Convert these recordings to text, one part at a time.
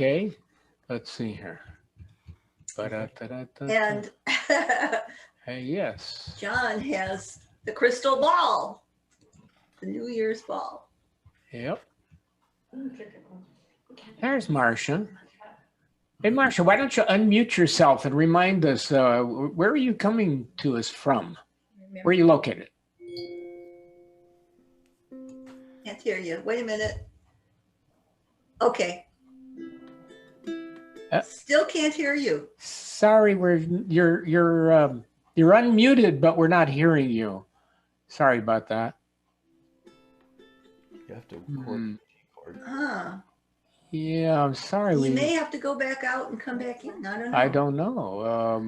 Okay, let's see here. And hey, yes. John has the crystal ball, the New Year's ball. Yep. There's Marcia. Hey, Marcia, why don't you unmute yourself and remind us, where are you coming to us from? Where are you located? Can't hear you. Wait a minute. Okay. Still can't hear you. Sorry, you're unmuted, but we're not hearing you. Sorry about that. You have to record. Yeah, I'm sorry. You may have to go back out and come back in. I don't know. I don't know.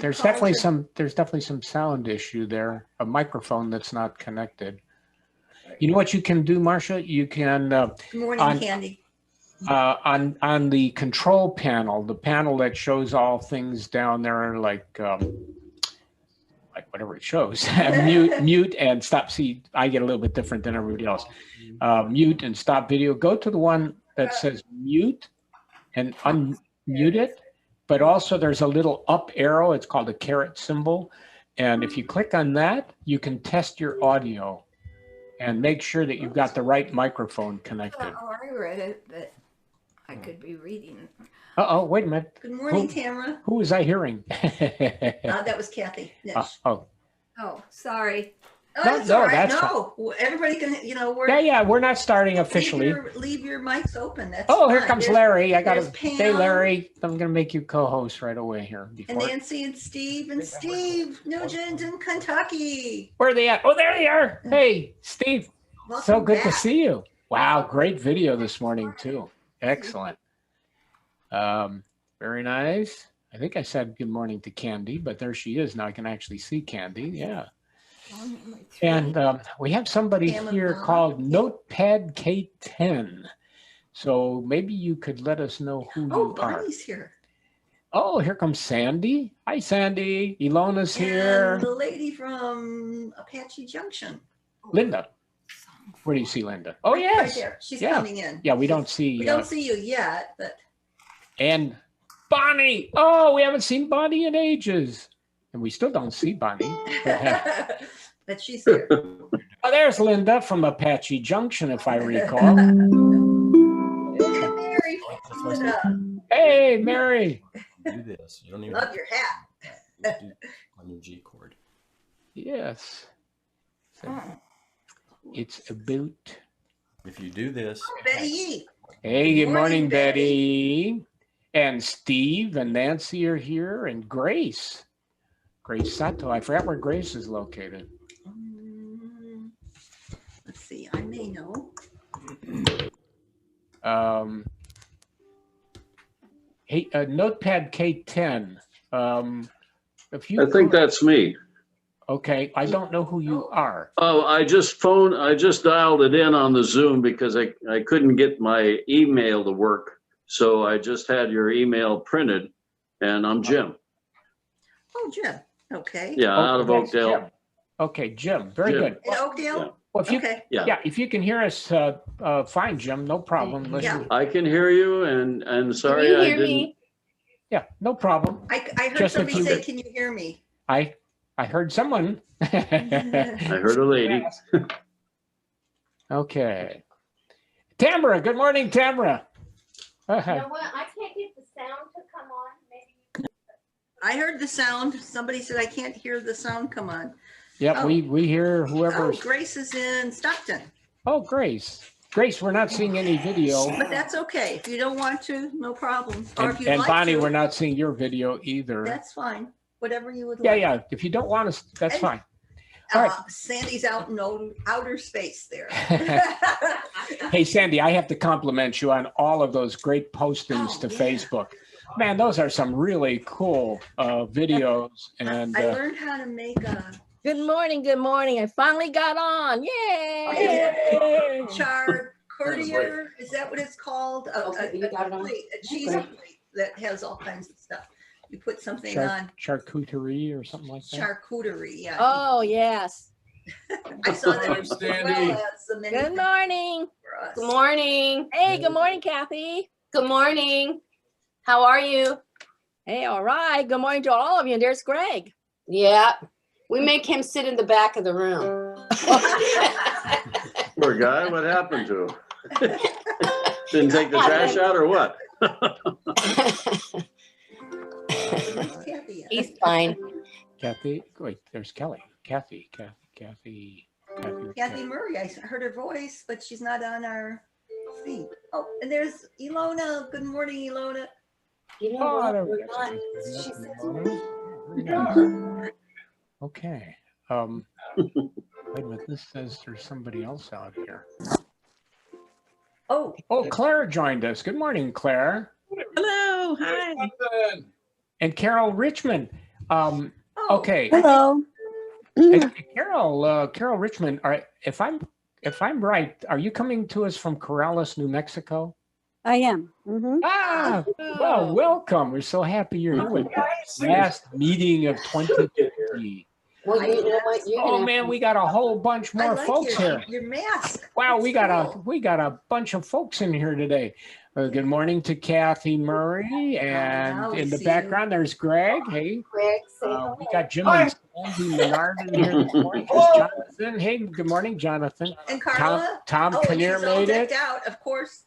There's definitely some sound issue there. A microphone that's not connected. You know what you can do, Marcia? You can Good morning, Candy. On the control panel, the panel that shows all things down there, like whatever it shows, mute and stop. See, I get a little bit different than everybody else. Mute and stop video. Go to the one that says mute and unmute it, but also there's a little up arrow. It's called a caret symbol. And if you click on that, you can test your audio and make sure that you've got the right microphone connected. Oh, I read it, but I could be reading. Uh-oh, wait a minute. Good morning, Tamara. Who was I hearing? That was Kathy. Oh, sorry. Oh, that's all right. No, everybody can, we're not starting officially. Leave your mics open. That's here comes Larry. I got to say, Larry, I'm going to make you co-host right away here. And Nancy and Steve Nugent in Kentucky. Where are they at? Oh, there they are. Hey, Steve. Welcome so good back. to see you. Wow, great video this morning too. Excellent. Very nice. I think I said good morning to Candy, but there she is. Now I can actually see Candy. Yeah. And we have somebody here called Notepad K10. So maybe you could let us know who you are. Bonnie's here. Oh, here comes Sandy. Hi, Sandy. Ilona's here. And the lady from Apache Junction. Linda. Where do you see Linda? Oh, yes. Right there. She's coming in. Yeah, we don't see. We don't see you yet, but. And Bonnie. Oh, we haven't seen Bonnie in ages. And we still don't see Bonnie. But she's here. Oh, there's Linda from Apache Junction, if I recall. Mary. Hey, Mary. Do this. You don't even love your hat. On your G chord. Yes. So it's a boot. If you do this. Betty. Hey, good morning, Betty. And Steve and Nancy are here, and Grace. Grace Sato. I forgot where Grace is located. Let's see. I may know. Hey, Notepad K10. I think that's me. Okay, I don't know who you are. Oh, I just dialed it in on the Zoom because I couldn't get my email to work. So I just had your email printed, and I'm Jim. Oh, Jim. Okay. Yeah, out of Oakdale. Jim. Okay, Jim. Very good. In Oakdale? Yeah. Well, if you can hear us, fine, Jim. No problem. I can hear you, and sorry I didn't. Me? Yeah, no problem. I heard somebody say, "Can you hear me?" I heard someone. I heard a lady. Okay. Tamara, good morning, Tamara. You know what? I can't get the sound to come on. Maybe. I heard the sound. Somebody said I can't hear the sound come on. Yep, we hear whoever. Oh, Grace is in Stockton. Oh, Grace. Grace, we're not seeing any video. But that's okay. If you don't want to, no problem. Or if you'd and like Bonnie, to, we're not seeing your video either. That's fine. Whatever you would like. Yeah. If you don't want us, that's fine. All right. Sandy's out in outer space there. Hey, Sandy, I have to compliment you on all of those great postings to Facebook. Man, those are some really cool videos. And I learned how to make a... Good morning. Good morning. I finally got on. Yay! Charcuterie, is that what it's called? A cheese plate that has all kinds of stuff. You put something on. Charcuterie or something like that? Charcuterie, yeah. Oh, yes. I saw that. Sandy. Good morning. For us. Good morning. Hey, good morning, Kathy. Good morning. How are you? Hey, all right. Good morning to all of you. And there's Greg. Yeah. We make him sit in the back of the room. Poor guy, what happened to him? Didn't take the trash out or what? Where's Kathy at? He's fine. Kathy, wait, there's Kelly. Kathy. Kathy Okay. Murray, I heard her voice, but she's not on our feed. Oh, and there's Ilona. Good morning, Ilona. You know Oh, what? there we We're go. not. She's She's Very nice. Okay. Wait a minute. This says there's somebody else out here. Oh, Oh, Claire joined us. Good morning, Claire. Hello, hi. And Carol Richmond. oh. Okay. Hello. Carol Richmond. All right. If I'm right, are you coming to us from Corrales, New Mexico? I am. Mm-hmm. Ah, well, welcome. We're so happy you're here with us. Last meeting of 2020. Well, you know what? You're Oh gonna man, we got a whole bunch I more like folks here. your mask. Wow, It's we got cool. a bunch of folks in here today. Good morning to Kathy Murray, Now and we in the see background there's Greg. Hey, Greg, say we hello. got Jim and Sandy Menard in here this morning. There's Jonathan. Hey, good morning, Jonathan. And Carla. Tom Oh, and Kinnear she's all made decked it. out, of course.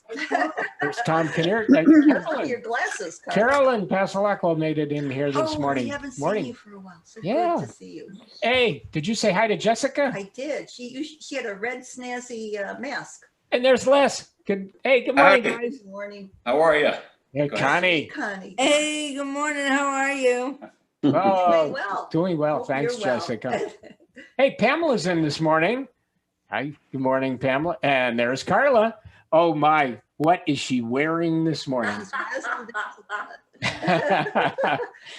There's Tom Kinnear. Your glasses, Carla. Carolyn Pasalacqua made it in here this Oh, morning. we haven't seen Morning. you for a while. So Yeah. good to see you. Hey, did you say hi to Jessica? I did. She had a red snazzy mask. And there's Les. Good morning, Hi. guys. Good morning, How are you? Hey, Go ahead. Connie. Connie. Hey, good morning. How are you? Oh, Doing well. doing well. Hope Thanks, you're well. Jessica. Hey, Pamela's in this morning. Hi, good morning, Pamela. And there's Carla. Oh my, what is she wearing this morning? With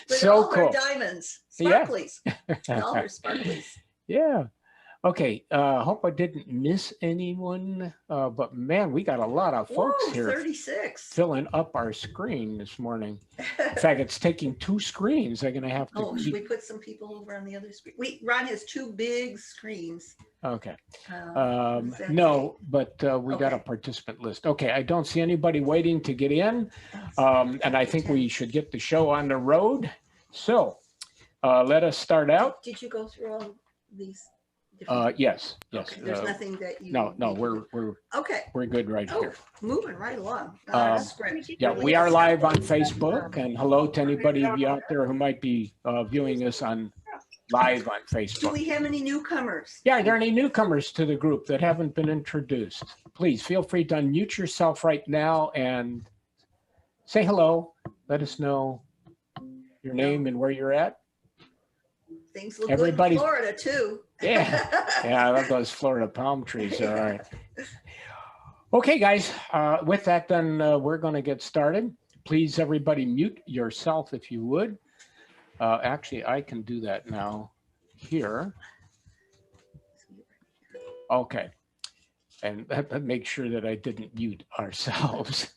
So all her cool. diamonds, Yeah. sparklies, all her sparklies. Yeah. Okay. Hope I didn't miss anyone. But man, we got a lot of folks Whoa, here 36. filling up our screen this morning. In fact, it's taking two screens. They're gonna have to Oh, should we keep. put some people over on the other screen? Ron has two big screens. Okay. Does that No, but we got a Okay. participant list. Okay, I don't see anybody waiting to get in. say- And I think we should get the show on the road. So let us start out. Did you go through all these? different- Yes. Okay, There's Uh, nothing that you. no, need to we're do. Okay. good right Oh, here. moving right along. Sprint. Yeah, we are live on Facebook, and hello to anybody of you out there who might be viewing us on live on Do Facebook. we have any newcomers? Yeah, are there any newcomers to the group that haven't been introduced? Please feel free to unmute yourself right now and say hello. Let us know your name and where you're at. Things look Everybody's- good in Florida too. Yeah, yeah, I love those Florida palm trees. All right. Okay, guys, with that, then we're going to get started. Please, everybody, mute yourself if you would. Actually, I can do that now here. Okay. And make sure that I didn't mute ourselves.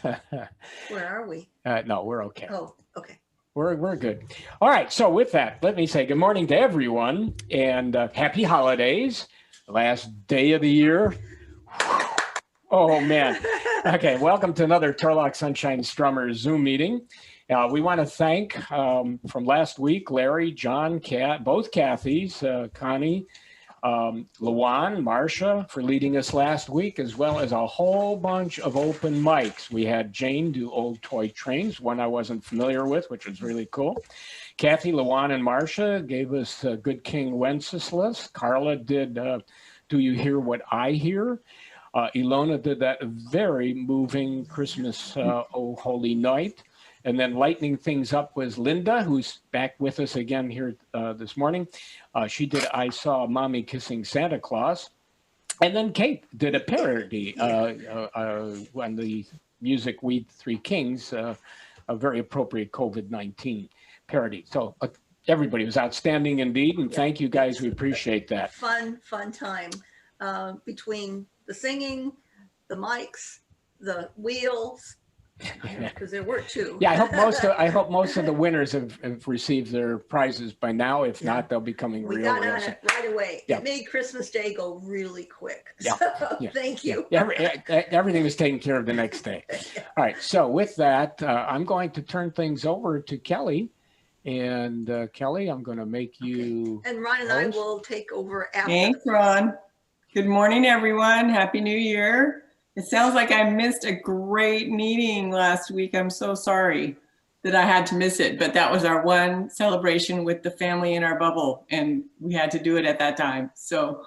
Where are we? No, we're okay. Oh, okay. We're good. All right. So with that, let me say good morning to everyone and happy holidays. Last day of the year. Oh, man. Okay. Welcome to another Turlock Sunshine Strummers Zoom meeting. We want to thank from last week, Larry, John, both Kathys, Connie, Lawan, Marcia for leading us last week, as well as a whole bunch of open mics. We had Jane do Old Toy Trains, one I wasn't familiar with, which was really cool. Kathy, Lawan, and Marcia gave us Good King Wenceslas. Carla did Do You Hear What I Hear? Ilona did that very moving Christmas Oh Holy Night. And then lightening things up was Linda, who's back with us again here this morning. She did I Saw Mommy Kissing Santa Claus. And then Kate did a parody on the music We Three Kings, a very appropriate COVID-19 parody. So everybody was outstanding indeed. And thank you guys. We appreciate that. Fun time between the singing, the mics, the wheels, Because there were two. Yeah, I hope most of the winners have received their prizes by now. If not, they'll be coming We real got real on soon. it right away. Yeah. It made Christmas Day go really quick. Yeah, So, yeah, thank you. Everything was taken care of the next day. All right. So with that, I'm going to turn things over to Kelly. And Kelly, I'm going to make you. And Ron and I host. will take over after. Thanks, Ron. Good morning, everyone. Happy New Year. It sounds like I missed a great meeting last week. I'm so sorry that I had to miss it, but that was our one celebration with the family in our bubble, and we had to do it at that time. So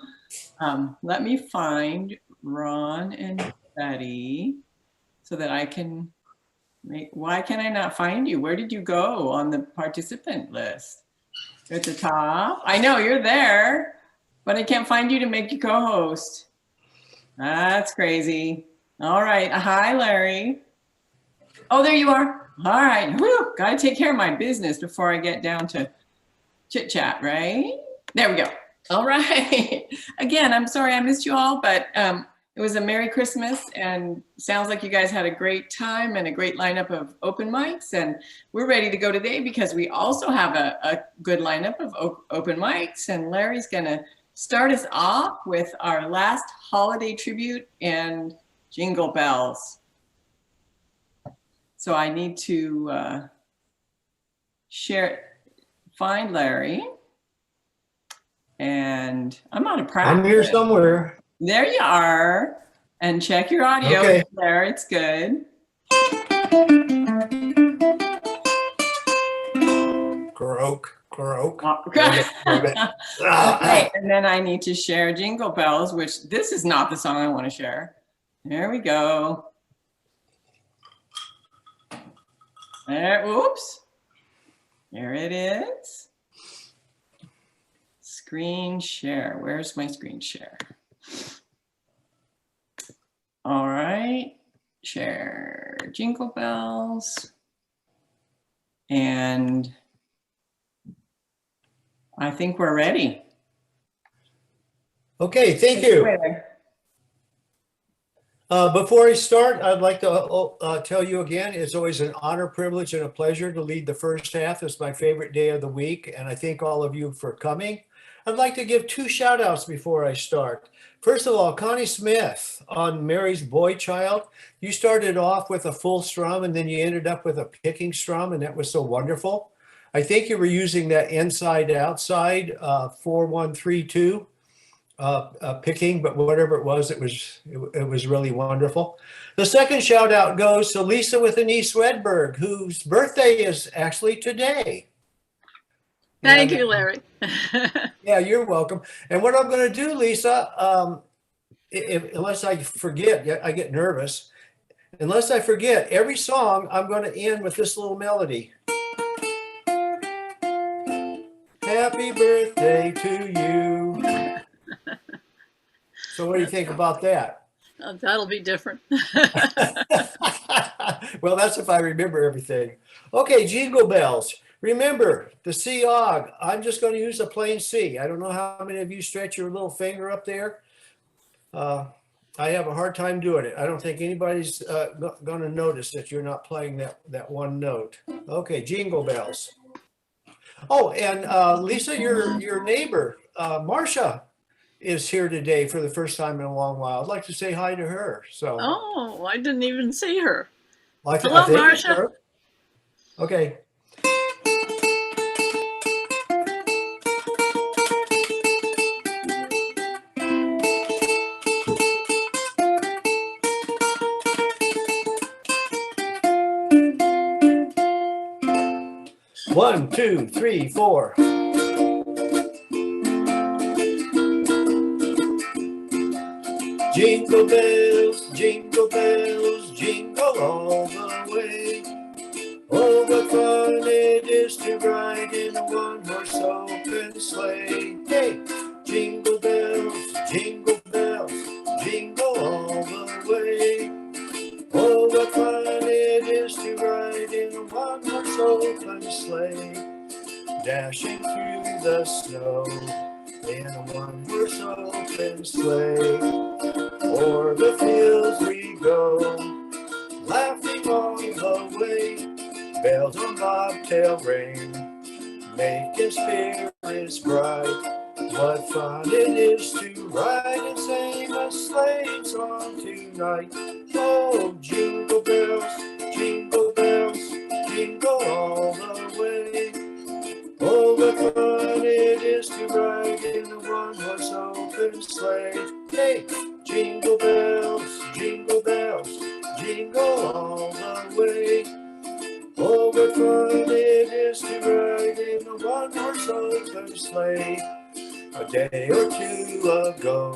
let me find Ron and Betty so that I can why can I not find you? Where did you go on the participant list? You're at the top. I know you're there, but I can't find you to make you co-host. That's crazy. All right. Hi, Larry. Oh, there you are. All right. Whew. Got to take care of my business before I get down to chit chat, right? There we go. All right. Again, I'm sorry I missed you all, but it was a Merry Christmas and sounds like you guys had a great time and a great lineup of open mics. And we're ready to go today because we also have a good lineup of open mics. And Larry's going to start us off with our last holiday tribute and Jingle Bells. So I need to find Larry. And I'm out of practice. I'm here somewhere. There you are. And check your audio. Okay. There, it's good. Croak. Okay, and then I need to share Jingle Bells, which this is not the song I want to share. There we go. There, oops. There it is. Screen share. Where's my screen share? All right. Share Jingle Bells. And I think we're ready. Okay, thank you. Before I start, I'd like to tell you again, it's always an honor, privilege, and a pleasure to lead the first half. It's my favorite day of the week, and I thank all of you for coming. I'd like to give 2 shout outs before I start. First of all, Connie Smith on Mary's Boy Child. You started off with a full strum and then you ended up with a picking strum, and that was so wonderful. I think you were using that inside outside 4132 picking, but whatever it was really wonderful. The second shout out goes to Lisa with an E. Swedberg, whose birthday is actually today. Thank you, Larry. Yeah, you're welcome. And what I'm going to do, Lisa, unless I forget, I get nervous. Unless I forget, every song I'm going to end with this little melody. Happy birthday to you. So what do you think about that? That'll be different. Well, that's if I remember everything. Okay, Jingle Bells. Remember the C og. I'm just going to use a plain C. I don't know how many of you stretch your little finger up there. I have a hard time doing it. I don't think anybody's going to notice that you're not playing that one note. Okay, Jingle Bells. Oh, and Lisa, your neighbor, Marcia, is here today for the first time in a long while. I'd like to say hi to her. So. Oh, I didn't even see her. Hello, Marcia. Okay. One, two, three, four. Jingle bells, jingle bells, jingle all the way. Oh, what fun it is to ride in a one-horse open sleigh. Hey, jingle bells, jingle all the way. Oh, what fun it is to ride in a one-horse open sleigh. Dashing through the snow in a one-horse open sleigh. O'er the fields we go, laughing all bells on bobtail ring, making spirits bright. What fun it is to ride and sing a sleigh song tonight. Oh, jingle bells, jingle all the way. Oh, what fun it is to ride in a one-horse open sleigh. Hey, jingle bells, jingle all the way. Oh, what fun it is to ride in a one-horse open sleigh. A day or two ago,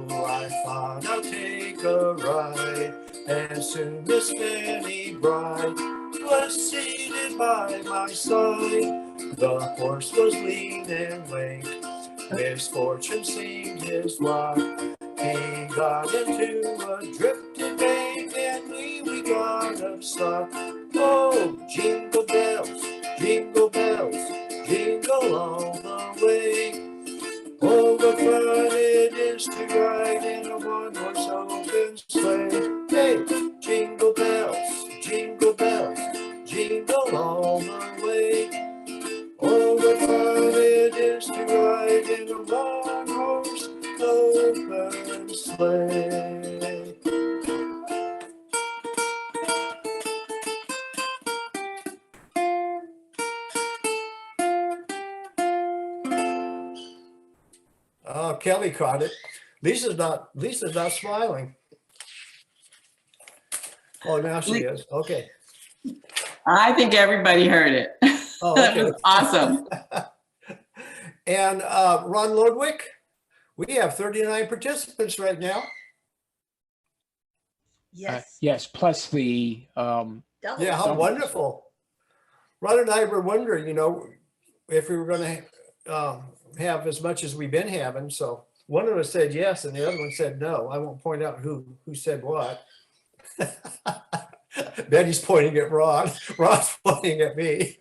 I thought I'll take a ride, and soon Miss Fanny Bride was seated by my side. The horse was lean and lank, misfortune seemed his lot. He got into a drifting bank, and we got upset. Oh, jingle bells, jingle all the way. Oh, what fun it is to ride in a one-horse open sleigh. Hey, jingle bells, jingle all the way. Oh, what fun it is to ride in a one-horse open sleigh. Oh, Kelly caught it. Lisa's not smiling. Oh, now she is. Okay. I think everybody heard it. Oh, That okay. was awesome. And Ron Lodwick, we have 39 participants right now. Yes. Yes, plus the Double. Yeah, how wonderful. Ron and I were wondering, if we were going to have as much as we've been having. So one of us said yes, and the other one said no. I won't point out who said what. Betty's pointing at Ron. Ron's pointing at me.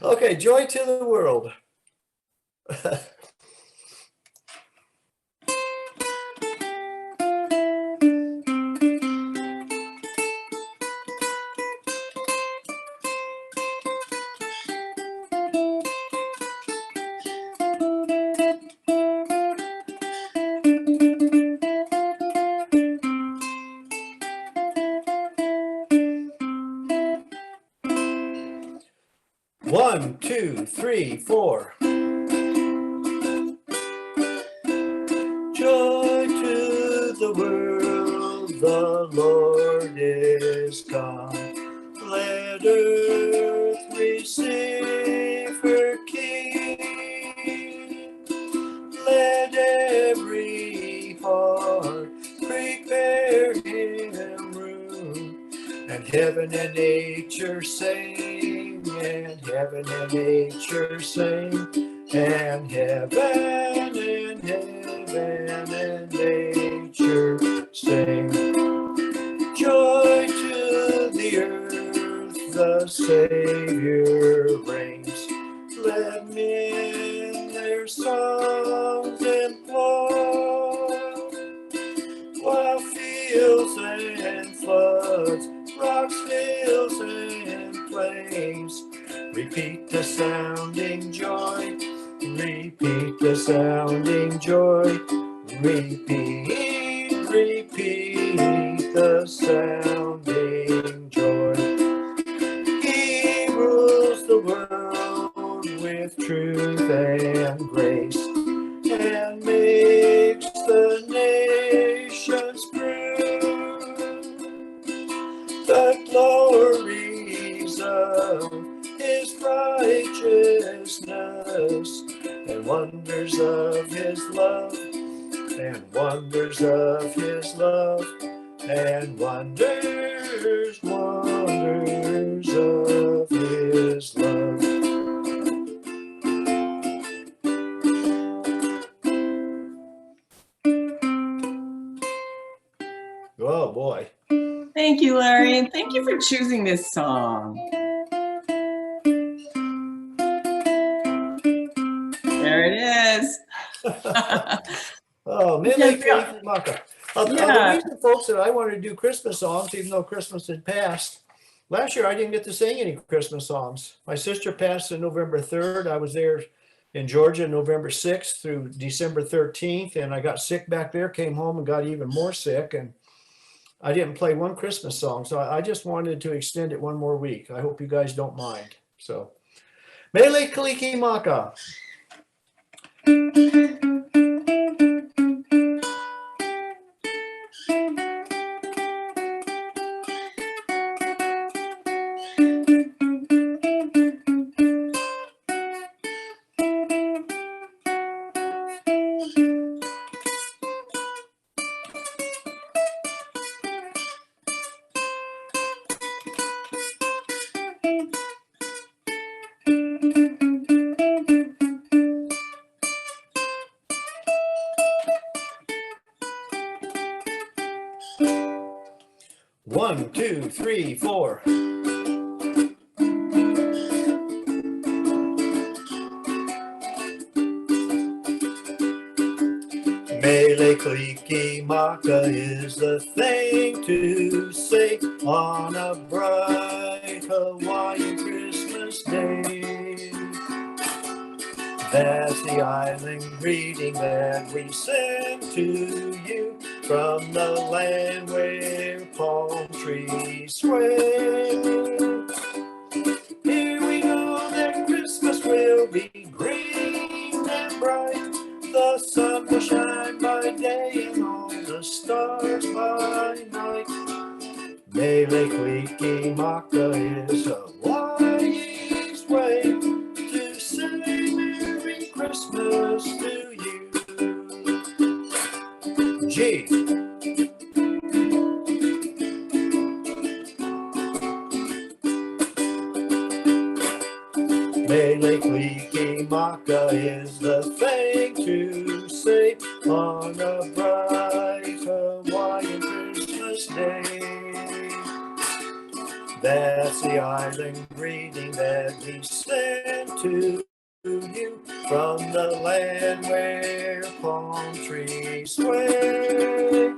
Okay, joy to the world. One, two, three, four. Joy to the world, the Lord is come. Let earth receive her King. Let every heart prepare him room. And heaven and nature sing, and heaven and nature sing, and heaven and nature sing. Joy to the earth, the Savior reigns. Let men their songs employ, while fields and floods, rocks, hills, and plains repeat the sounding joy. Repeat the sounding joy. Repeat the sounding joy. He rules the world with truth and grace, and makes the nations prove the glories of his righteousness, and wonders of his love, and wonders of his love, and wonders of his love. Oh boy. Thank you, Larry, and thank you for choosing this song. There it is. Oh, Yeah. Mimi Maka. Yeah. The reason, folks, that I wanted to do Christmas songs, even though Christmas had passed, Last year, I didn't get to sing any Christmas songs. My sister passed on November 3rd. I was there in Georgia, November 6th through December 13th, and I got sick back there, came home and got even more sick, and I didn't play one Christmas song. So I just wanted to extend it one more week. I hope you guys don't mind. So, Mele Kaliki Maka. One, two, three, four. Mele Kaliki Maka is the thing to say on a bright Hawaiian Christmas day. That's the island greeting that we send to you from the land where palm trees sway. Here we know that Christmas will be green and bright. The sun will shine by day and all the stars by night. Mele Kaliki Maka is Hawaii's way to say Merry Christmas to you. G. Mele Kaliki Maka is the thing to say on a bright Hawaiian Christmas day. That's the island greeting that we send to you from the land where palm trees sway.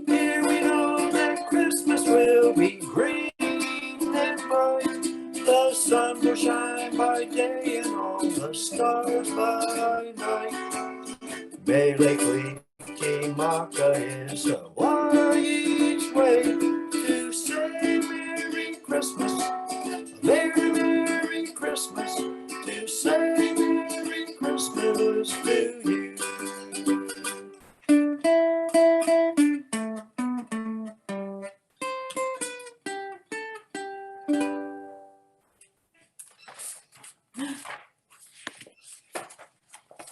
Here we know that Christmas will be green and bright. The sun will shine by day and all the stars by night. Mele Kaliki Maka is Hawaii's way to say Merry Christmas, Merry, Merry Christmas, to say Merry Christmas to you.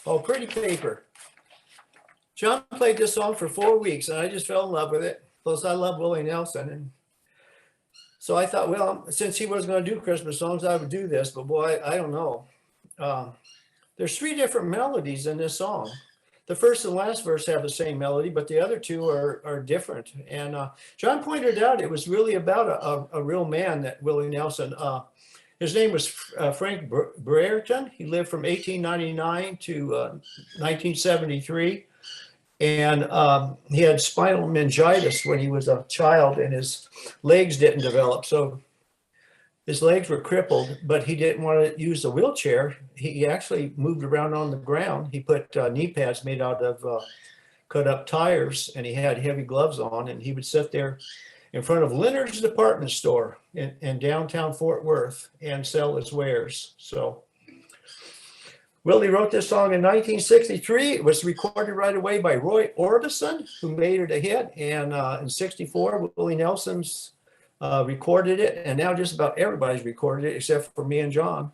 Oh, Pretty Paper. John played this song for 4 weeks and I just fell in love with it. Plus I love Willie Nelson. And so I thought, well, since he wasn't going to do Christmas songs, I would do this, but boy, I don't know. There's 3 different melodies in this song. The first and last verse have the same melody, but the other 2 are different. And John pointed out it was really about a real man, that Willie Nelson. His name was Frank Brereton. He lived from 1899 to 1973. And he had spinal meningitis when he was a child and his legs didn't develop. So his legs were crippled, but he didn't want to use a wheelchair. He actually moved around on the ground. He put knee pads made out of cut up tires, and he had heavy gloves on, and he would sit there in front of Leonard's department store in downtown Fort Worth and sell his wares. So Willie wrote this song in 1963. It was recorded right away by Roy Orbison, who made it a hit. And in 64, Willie Nelson's recorded it. And now just about everybody's recorded it except for me and John.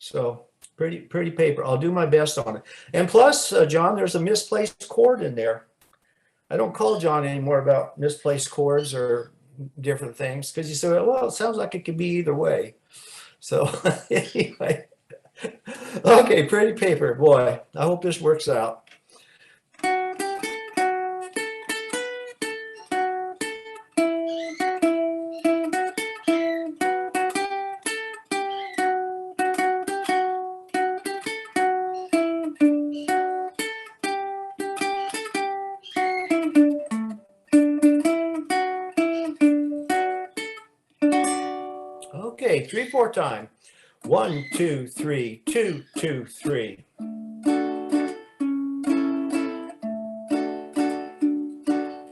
So pretty paper. I'll do my best on it. And plus, John, there's a misplaced chord in there. I don't call John anymore about misplaced chords or different things because he said, well, it sounds like it could be either way. So anyway. Okay, Pretty Paper. Boy, I hope this works out. Okay, 3/4 time. 1, 2, 3, 2, 2, 3.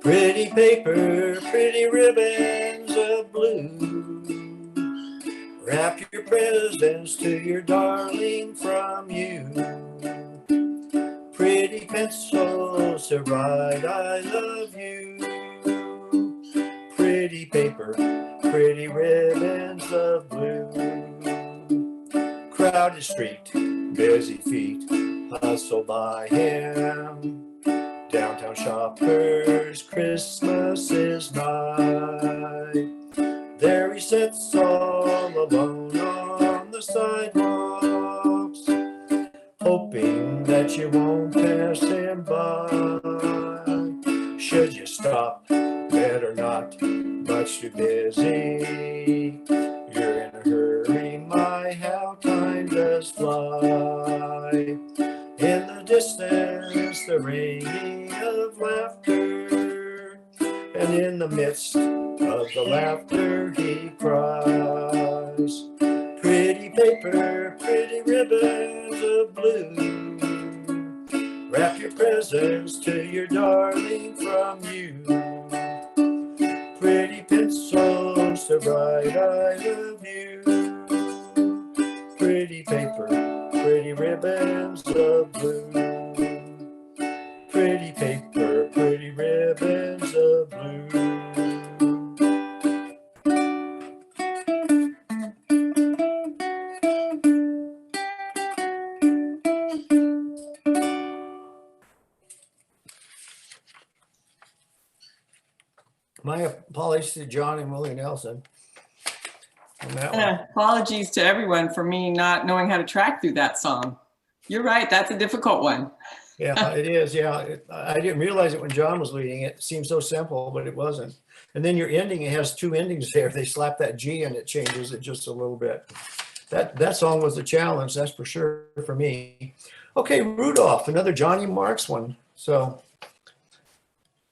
Pretty paper, pretty ribbons of blue. Wrap your presents to your darling from you. Pretty pencils to write I love you. Pretty paper, pretty ribbons of blue. Crowded street, busy feet, hustle by him. Downtown shoppers, Christmas is nigh. There he sits all alone on the sidewalks, hoping that you won't pass him by. Should you stop? Better not, much too busy. You're in a hurry, my, how time does fly. In the distance, the ringing of laughter, and in the midst of the laughter, he cries. Pretty paper, pretty ribbons of blue. Wrap your presents to your darling from you. Pretty pencils to write I love you. Pretty paper, pretty ribbons of blue. Pretty paper, pretty ribbons of blue. My apologies to John and Willie Nelson on that one. Apologies to everyone for me not knowing how to track through that song. You're right, that's a difficult one. Yeah, it is. Yeah, I didn't realize it when John was leading it. It seemed so simple, but it wasn't. And then your ending, it has 2 endings there. They slap that G and it changes it just a little bit. That song was a challenge, that's for sure for me. Okay, Rudolph, another Johnny Marks one. So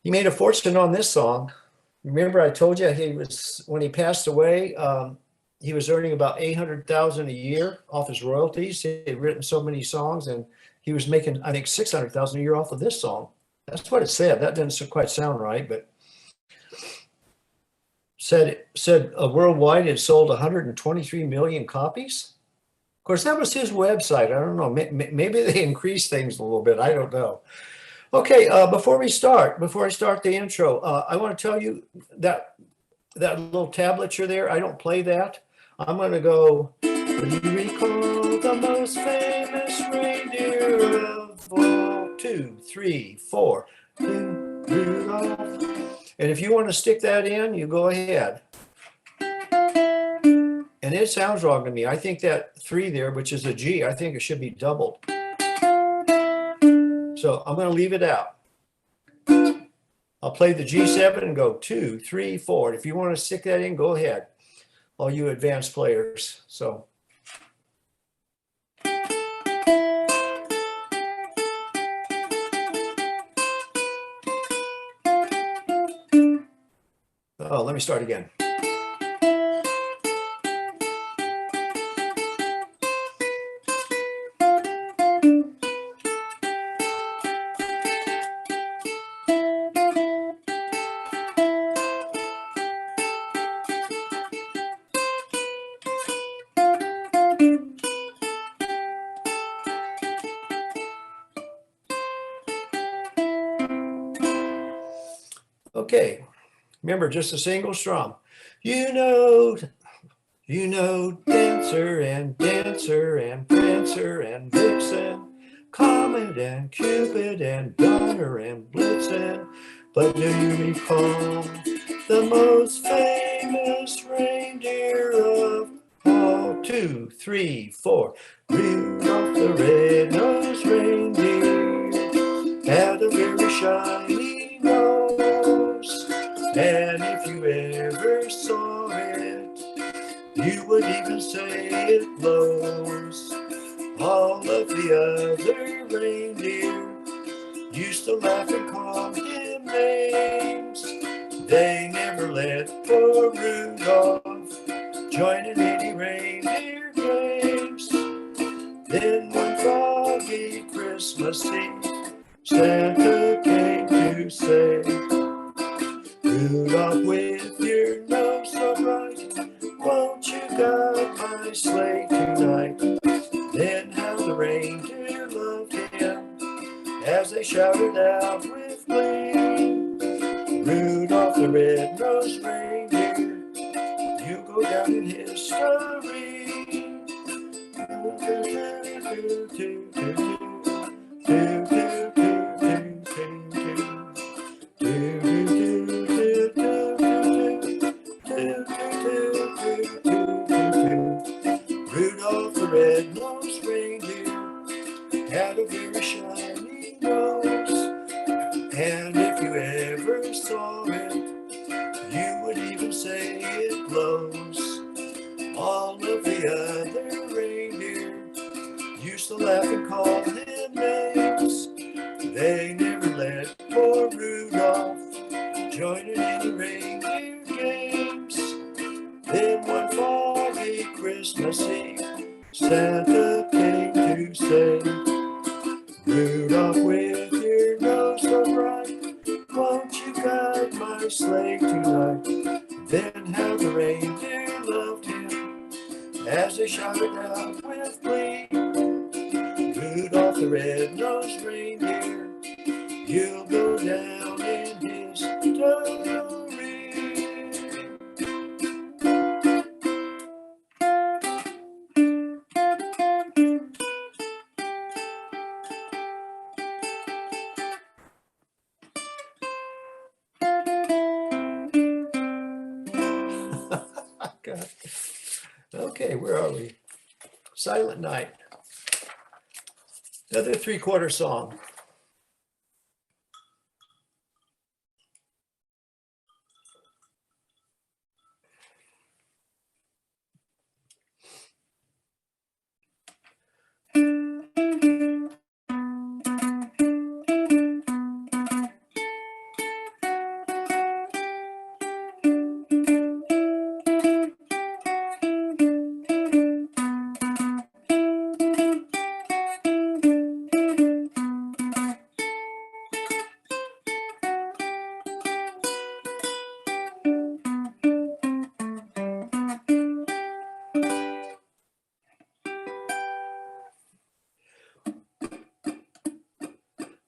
he made a fortune on this song. Remember, I told you when he passed away, he was earning about $800,000 a year off his royalties. He had written so many songs, and he was making, I think, $600,000 a year off of this song. That's what it said. That doesn't quite sound right, but said worldwide it sold 123 million copies. Of course, that was his website. I don't know. Maybe they increased things a little bit. I don't know. Okay, before I start the intro, I want to tell you that little tablature there, I don't play that. I'm going to go, do you recall the most famous reindeer of all? 2, 3, 4, Rudolph. And if you want to stick that in, you go ahead. And it sounds wrong to me. I think that 3 there, which is a G, I think it should be doubled. So I'm going to leave it out. I'll play the G7 and go 2, 3, 4. If you want to stick that in, go ahead. All you advanced players. So. Oh, let me start again. Okay, remember, just a single strum. You know, Dancer and Prancer and Vixen, Comet and Cupid and Donner and Blitzen. But do you recall the most famous reindeer of all? 2, 3, 4. Rudolph the red-nosed reindeer had a very shiny nose. And if you ever saw it, you would even say it glows. All of the other reindeer used to laugh and call him names. They never let poor Rudolph joining any reindeer games. Then one foggy Christmas Eve, Santa came to say, Rudolph, with your nose so bright, won't you guide my sleigh tonight? Then how the reindeer loved him as they shouted out with glee, Rudolph the red-nosed reindeer, you go down in history. Rudolph the red-nosed reindeer had a very shiny nose, and if you ever saw it, you would even say it glows. All of the other reindeer used to laugh and call him names. They never let poor Rudolph join in any reindeer games. Then one foggy Christmas Eve, Santa came to say, Rudolph, with your nose so bright, won't you guide my sleigh tonight? Then how the reindeer loved him as they shouted out with glee, Rudolph the red-nosed reindeer, you'll go down in history. God. Okay, where are we? Silent Night. Another three-quarter song.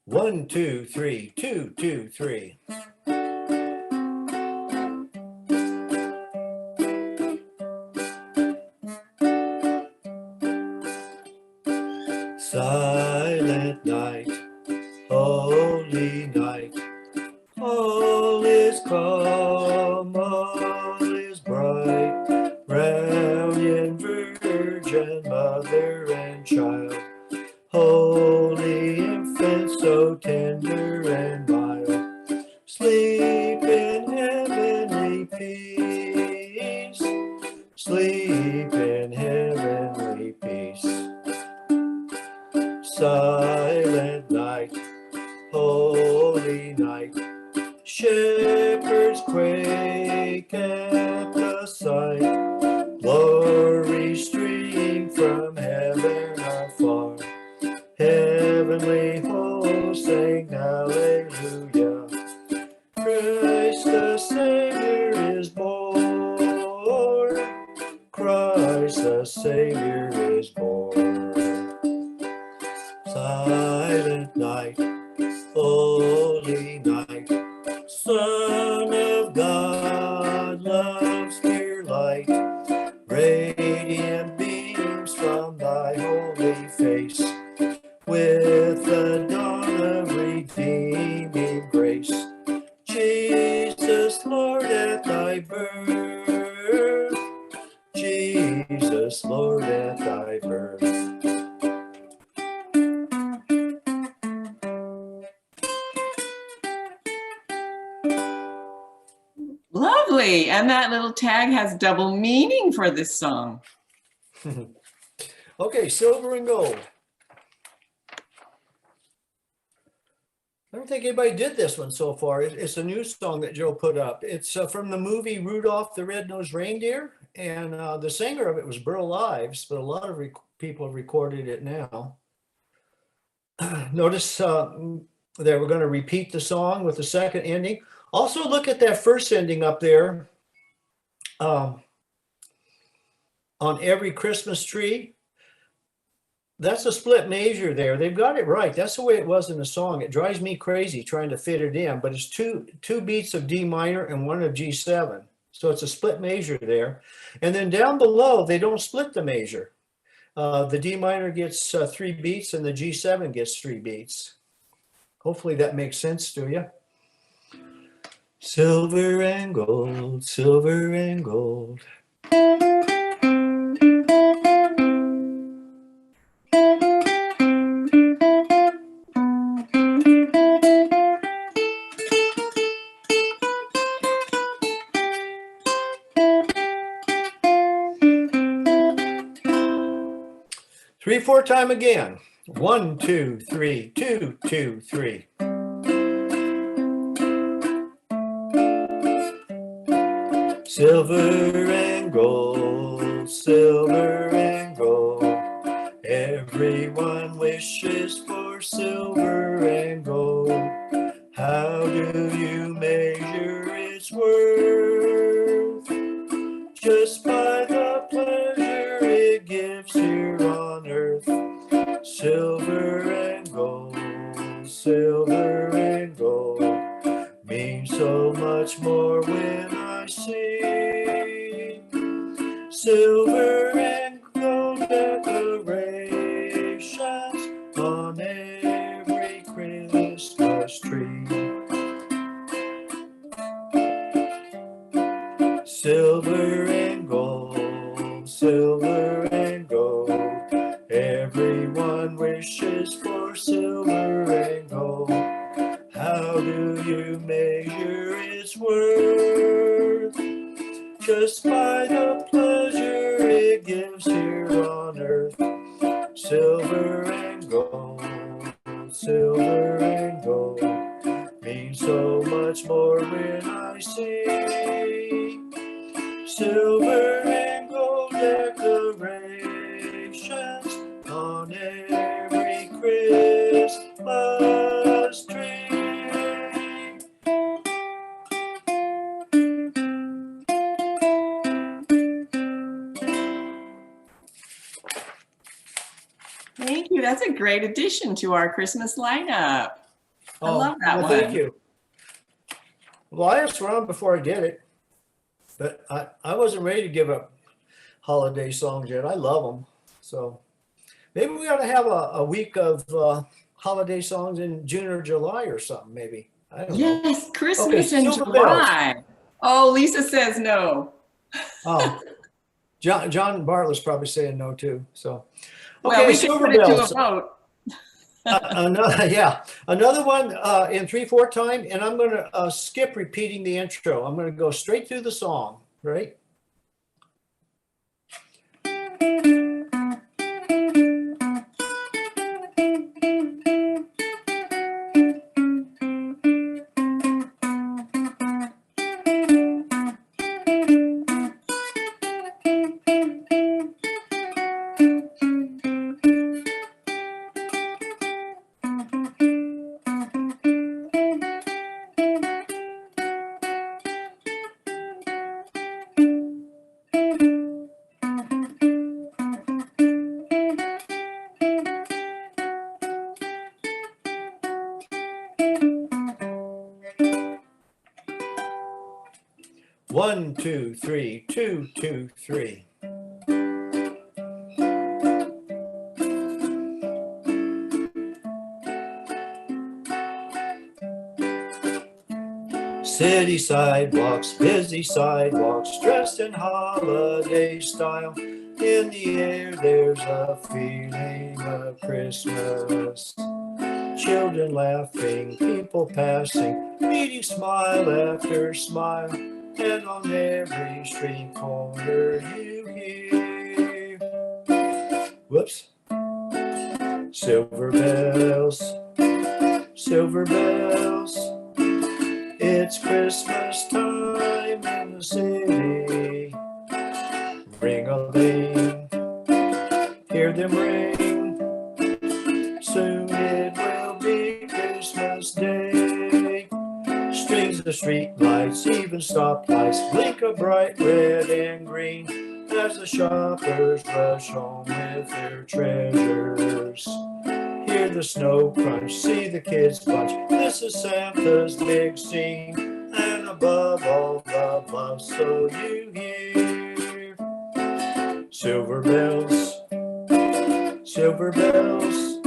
One, two, three, 2, 2, 3. Silent night, holy night, all is calm, all is bright, round in virgin mother and child, holy infant so tender and mild, sleep in heavenly peace, sleep in heavenly peace. Silent night, holy night, shepherds quake at the sight, glory stream from heaven afar, heavenly hosts sing hallelujah, Christ the Savior is born, Christ the Savior is born. Silent night, holy night, Son of God, love's dear light, radiant beams from thy holy face, with the dawn of redeeming grace. Jesus, Lord, at thy birth, Jesus, Lord, at thy birth. Lovely. And that little tag has double meaning for this song. Okay, Silver and Gold. I don't think anybody did this one so far. It's a new song that Joe put up. It's from the movie Rudolph the Red-Nosed Reindeer. and the singer of it was Burl Ives, but a lot of people have recorded it now. Notice that we're going to repeat the song with the second ending. Also look at that first ending up there. On every Christmas tree. That's a split measure there. They've got it right. That's the way it was in the song. It drives me crazy trying to fit it in, but it's two beats of D minor and one of G7. So it's a split measure there. And then down below, they don't split the measure. The D minor gets 3 beats and the G7 gets 3 beats. Hopefully that makes sense to you. Silver and gold, silver and gold. Three, 4 time again. 1, 2, 3, 2, 2, 3. Silver and gold, silver and gold. Everyone wishes for silver and gold. How do you measure its worth? Just by the pleasure it gives here on earth. Silver and gold, silver and gold means so much more when I see silver and gold decorations on every Christmas tree. Silver and gold, silver and gold. Everyone wishes for silver and gold. How do you measure its worth? Just by the pleasure it gives here on earth. Silver and gold, silver and gold means so much more when I see silver and gold decorations on every Christmas tree. Thank you. That's a great addition to our Christmas lineup. I love that well, one. Thank you. Well, I asked around before I did it, but I wasn't ready to give up holiday songs yet. I love them. So maybe we ought to have a week of holiday songs in June or July or something, maybe. I don't know. Yes, Christmas Okay, in Silver July. Oh, Lisa says no. Oh, John Bartlett's probably saying no too. So, Well, we should put it to a vote. Another one in 3/4 time, and I'm going to skip repeating the intro. I'm going to go straight through the song, right? One, 2, 3, 2, 2, 3. City sidewalks, busy sidewalks, dressed in holiday style. In the air there's a feeling of Christmas. Children laughing, people passing, meeting smile after smile. And on every street corner you hear, whoops, silver bells, silver bells. It's Christmas time in the city. Ring-a-ling, hear them ring. Soon it will be Christmas Day. Strings of street lights, even stoplights, blink a bright red and green as the shoppers rush home with their treasures. Hear the snow crunch, see the kids bunch. This is Santa's big scene, and above all the bluff, so you hear silver bells, silver bells.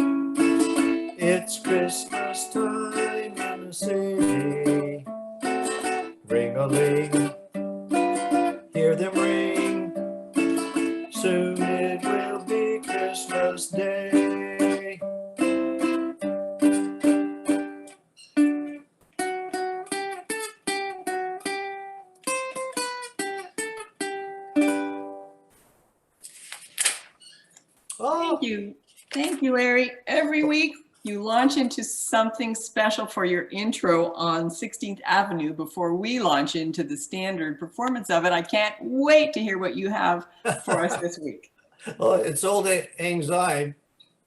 It's Christmas time in the city. Ring-a-ling, hear them ring. Soon it will be Christmas Day. Oh, Thank you, Larry. Every week you launch into something special for your intro on 16th Avenue before we launch into the standard performance of it. I can't wait to hear what you have for us this week. well, it's old anxiety.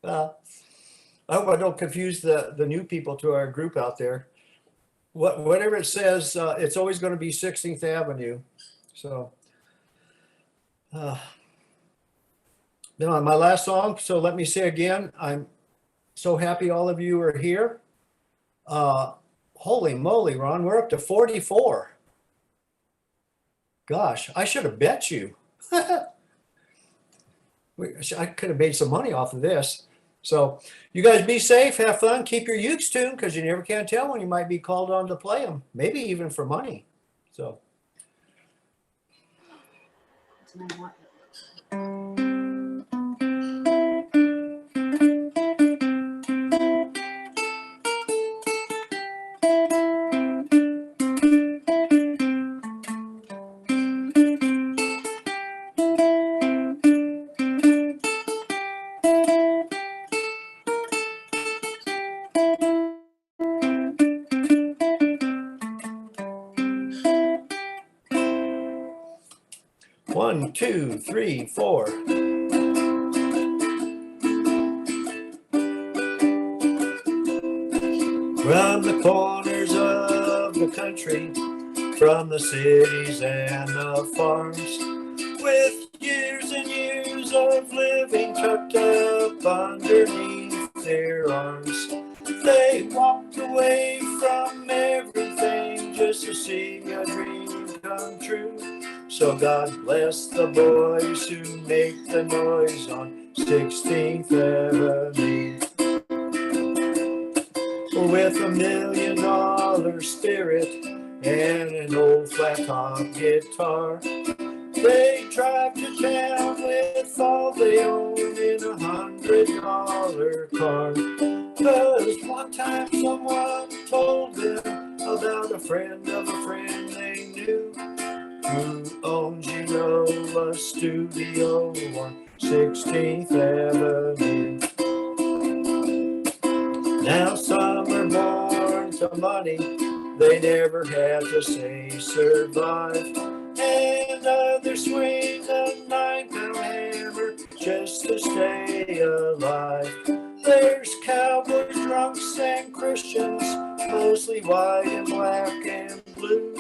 I hope I don't confuse the new people to our group out there. Whatever it says, it's always going to be 16th Avenue. So, now my last song. So let me say again, I'm so happy all of you are here. Holy moly, Ron, we're up to 44. Gosh, I should have bet you. I could have made some money off of this. So you guys be safe, have fun, keep your ukes tuned, because you never can tell when you might be called on to play them, maybe even for money. So. One, two, three, four. From the corners of the country, from the cities and the farms, with years and years of living tucked up underneath their arms, they walked away from everything just to see a dream come true. So God bless the boys who make the noise on 16th Avenue. With $1 million spirit and an old flat top guitar, they drive to town with all they own in a $100 car. 'Cause one time someone told them about a friend of a friend they knew, who owns, you know, a studio on 16th Avenue. Now some are born to money, they never had to say survive, and others swing a 9-pound hammer just to stay alive. There's cowboys, drunks, and Christians, mostly white and black and blue.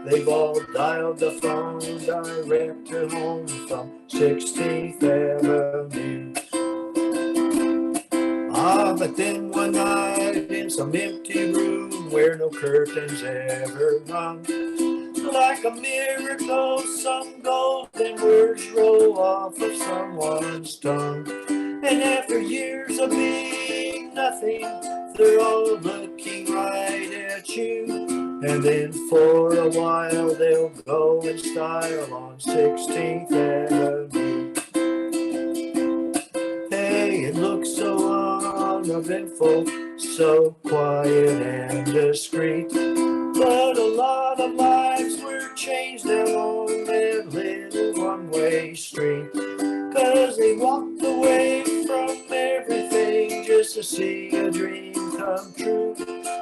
They've all dialed the phone direct to home from 16th Avenue. Ah, but then one night in some empty room where no curtains ever hung, like a miracle, some golden words roll off of someone's tongue. And after years of being nothing, they're all looking right at you. And then for a while they'll go in style on 16th Avenue. Hey, it looks so uneventful, so quiet and discreet, but a lot of lives were changed down on that little one-way street. 'Cause they walked away from everything just to see a dream come true.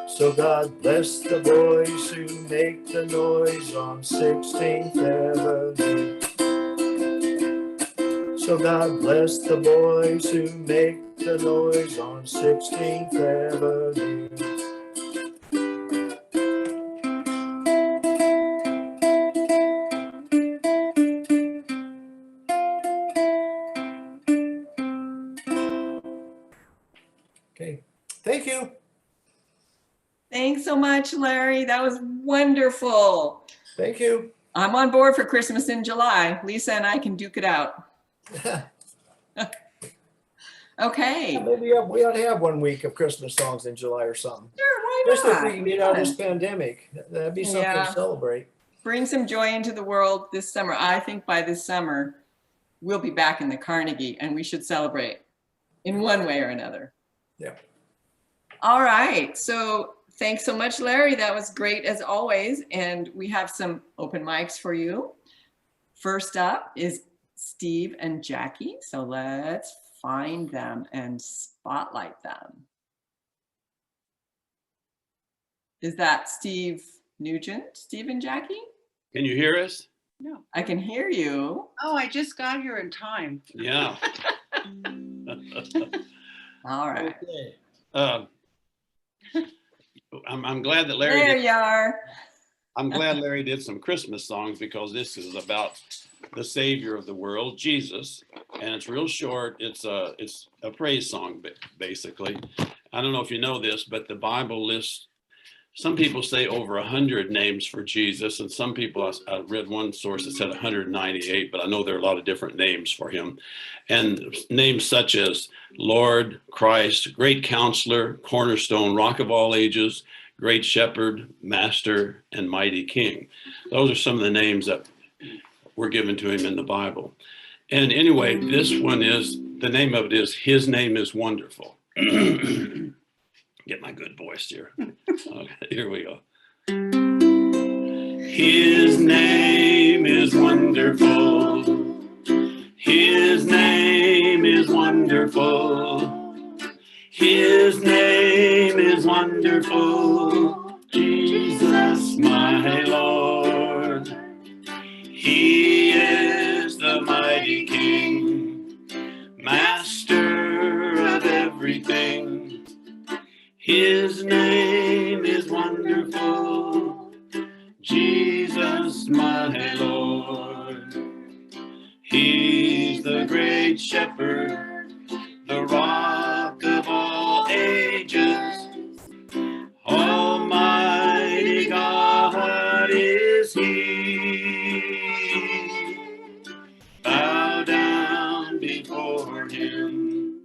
So God bless the boys who make the noise on 16th Avenue. So God bless the boys who make the noise on 16th Avenue. Okay, thank you. Thanks so much, Larry. That was wonderful. Thank you. I'm on board for Christmas in July. Lisa and I can duke it out. Okay. Maybe we ought to have 1 week of Christmas songs in July or something. Sure, why Just if not? we can get out of this pandemic. That'd be something Yeah. to celebrate. Bring some joy into the world this summer. I think by this summer, we'll be back in the Carnegie and we should celebrate in one way or another. Yeah. All right. So thanks so much, Larry. That was great as always. And we have some open mics for you. First up is Steve and Jackie. So let's find them and spotlight them. Is that Steve Nugent, Steve and Jackie? Can you hear us? No. I can hear you. Oh, I just got here in time. Yeah. All right. Okay. I'm glad that Larry There did, you are. I'm glad Larry did some Christmas songs because this is about the Savior of the world, Jesus, and it's real short. It's a praise song basically. I don't know if you know this, but the Bible lists, some people say over 100 names for Jesus, and some people, I read one source that said 198, but I know there are a lot of different names for him. And names such as Lord, Christ, Great Counselor, Cornerstone, Rock of All Ages, Great Shepherd, Master, and Mighty King. Those are some of the names that were given to him in the Bible. And anyway, this one is, the name of it is His Name is Wonderful. Get my good voice here. Okay, here we go. His name is wonderful. His name is wonderful. His name is wonderful. Jesus, my Lord. He is the mighty King, Master of everything. His name is wonderful, Jesus, my Lord. He's the great shepherd, the rock of all ages. Almighty God is he. Bow down before him,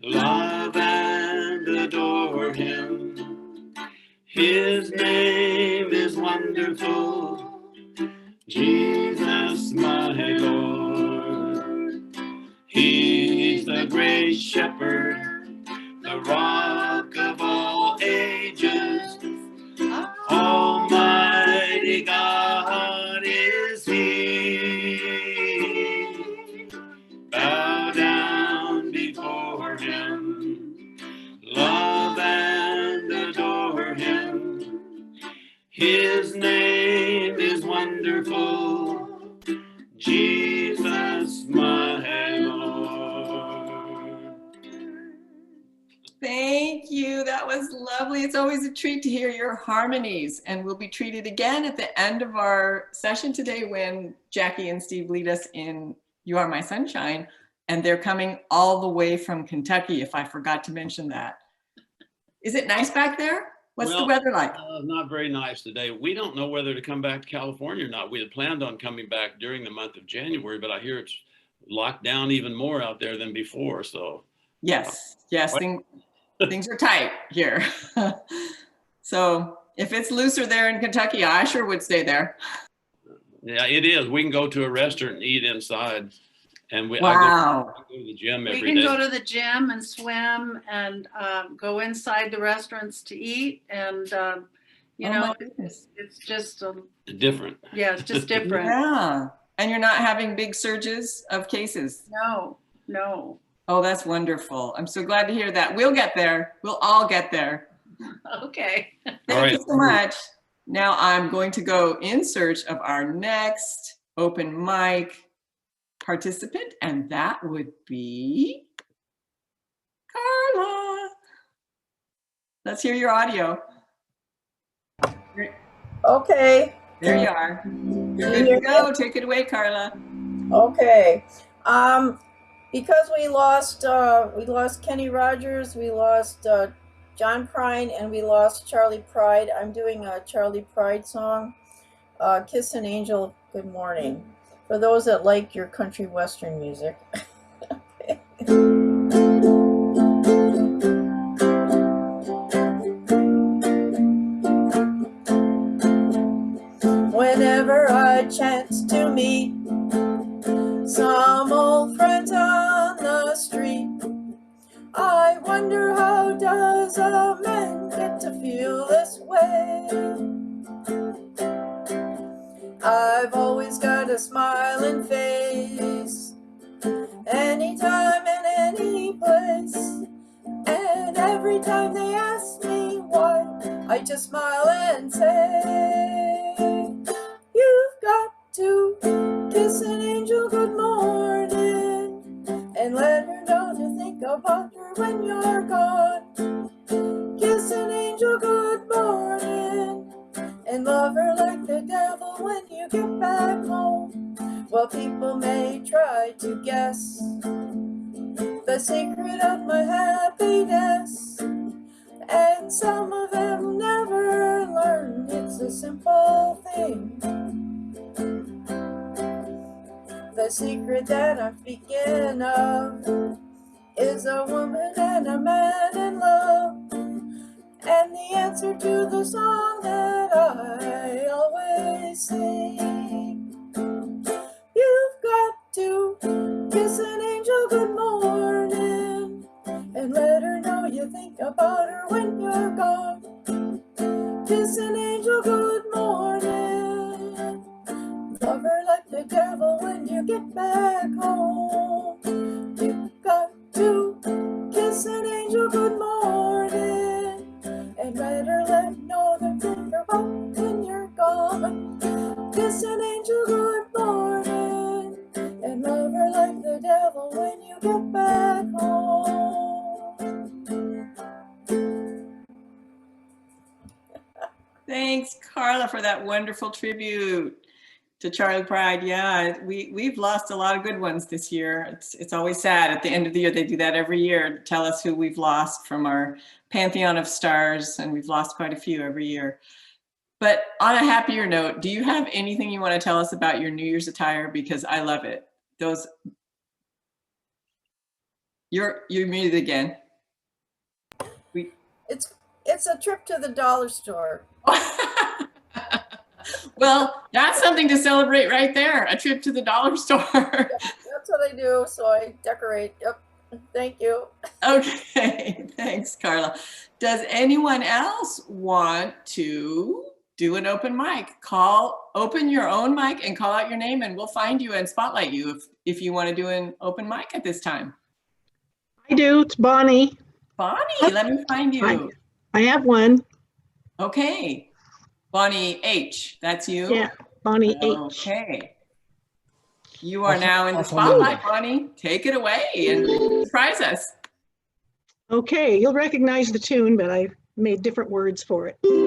love and adore him. His name is wonderful, Jesus, my Lord. He's the great shepherd, the rock of all ages. Almighty God is he. Bow down before him, love and adore him. His name is wonderful, Jesus, my Lord. Thank you. That was lovely. It's always a treat to hear your harmonies. And we'll be treated again at the end of our session today when Jackie and Steve lead us in You Are My Sunshine. And they're coming all the way from Kentucky, if I forgot to mention that. Is it nice back there? What's the weather like? Not very nice today. We don't know whether to come back to California or not. We had planned on coming back during the month of January, but I hear it's locked down even more out there than before. So Yes, things are tight here. So if it's looser there in Kentucky, I sure would stay there. yeah, it is. We can go to a restaurant and eat inside. And I Wow. go to the gym We every can day. go to the gym and swim and go inside the restaurants to eat. And, you Oh know, my goodness. it's just, Different. yeah, it's just different. Yeah. And you're not having big surges of cases. No, no. Oh, that's wonderful. I'm so glad to hear that. We'll get there. We'll all get there. Okay. Thank you so much. Now I'm going to go in search of our next open mic. participant, and that would be Carla. Let's hear your audio. Okay. There you are. You're good to go. Take it away, Carla. Okay. Because we lost Kenny Rogers, we lost John Prine, and we lost Charlie Pride. I'm doing a Charlie Pride song, Kiss an Angel, Good Morning, for those that like your country western music. Whenever I chance to meet some old friends on the street, I wonder, how does a man get to feel this way? I've always got a smiling face, anytime and any place, and every time they ask me why, I just smile and say, you've got to kiss an angel good morning and let her know to think about her when you're gone. Kiss an angel good morning and love her like the devil when you get back home. Well, people may try to guess the secret of my happiness, and some of them never learn it's a simple thing. The secret that I'm speaking of is a woman and a man in love, and the answer to the song that I always sing. You've got to kiss an angel good morning and let her know you think about her when you're gone. Kiss an angel good morning, love her like the devil when you get back home. You've got to kiss an angel good morning and let her know the think about when you're gone. Kiss an angel good morning and love her like the devil when you get back home. Thanks, Carla, for that wonderful tribute to Charlie Pride. Yeah, we've lost a lot of good ones this year. It's always sad at the end of the year. They do that every year to tell us who we've lost from our pantheon of stars, and we've lost quite a few every year. But on a happier note, do you have anything you want to tell us about your New Year's attire? Because I love it. You're muted again. It's a trip to the dollar store. Well, that's something to celebrate right there. A trip to the dollar store. That's what I do. So I decorate. Yep. Thank you. Okay. Thanks, Carla. Does anyone else want to do an open mic? Open your own mic and call out your name, and we'll find you and spotlight you if you want to do an open mic at this time. I do. It's Bonnie. Bonnie, let me find you. I have one. Okay. Bonnie H, that's you? Yeah, Bonnie H. Okay. You are now in the spotlight, Bonnie. Take it away and surprise us. Okay, you'll recognize the tune, but I made different words for it. On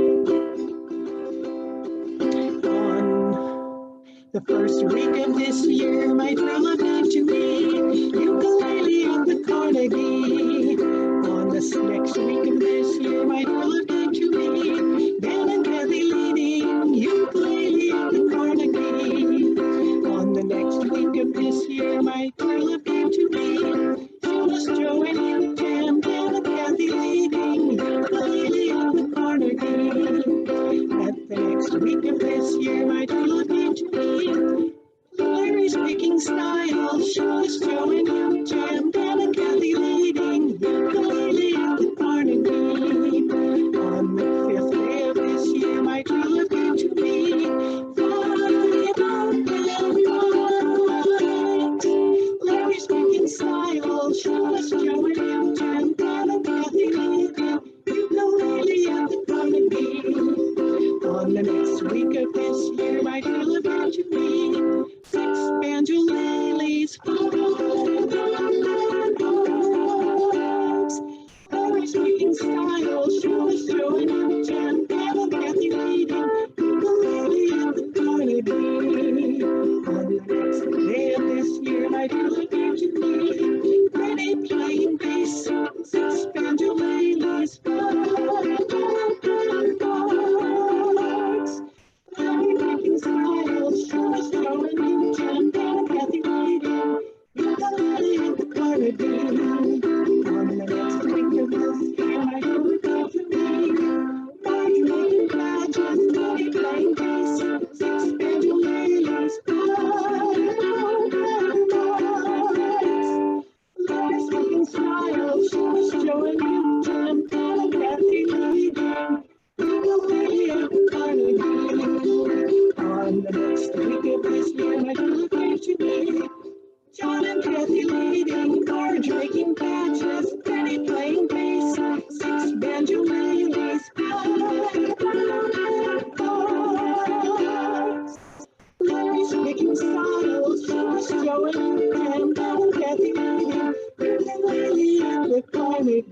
the first week of this year, my true love came to me, ukulele on the Carnegie. On the next week of this year, my true love came to me, Dan and Kathy leading, ukulele on the Carnegie. On the next week of this year, my true love came to me, Phyllis, Joe, and you, Jam, Dan and Kathy leading, ukulele on the Carnegie. At the next week of this year, my true love came to me, Larry speaking style, Phyllis, Joe, and you, Jam, Dan and Kathy leading, ukulele on the Carnegie. On the 5th day of this year, my true love came to me, Larry speaking style, Phyllis, Joe, and you, Jam, Dan and Kathy leading, ukulele on the Carnegie. On the next week of this year, my true love came to me, 6 banjolailies, to me. Ready playing bass, six banjo-lilies, Larry making smiles, Strummers throwing new jam, and Kathy waiting, ukulele in the Carnegie. On the next week of this year, I go with you to me. Marge making badges, Tony playing bass, six banjo-lilies, Larry's making smiles, Strummers throwing new jam, and Kathy waiting, ukulele in the Carnegie. On the next week of this year, I go with you to me. John and Kathy leading, Marge making patches, Penny playing bass, six banjo-lilies, Larry's making styles, Strummers throwing and Kathy leading, ukulele and the Carnegie.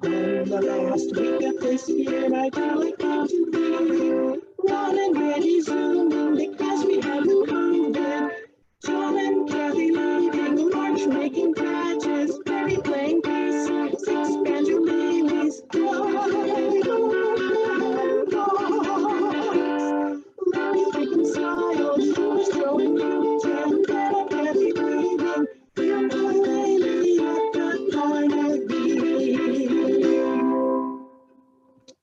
On the last week of this year, I tell it down to me. Ron and Reggie zooming because we had the COVID. John and Kathy leading, March making patches, Mary playing bass, six banjo-lilies, Larry making smiles, Strummers throwing new jam, and Kathy leading, ukulele at the Carnegie.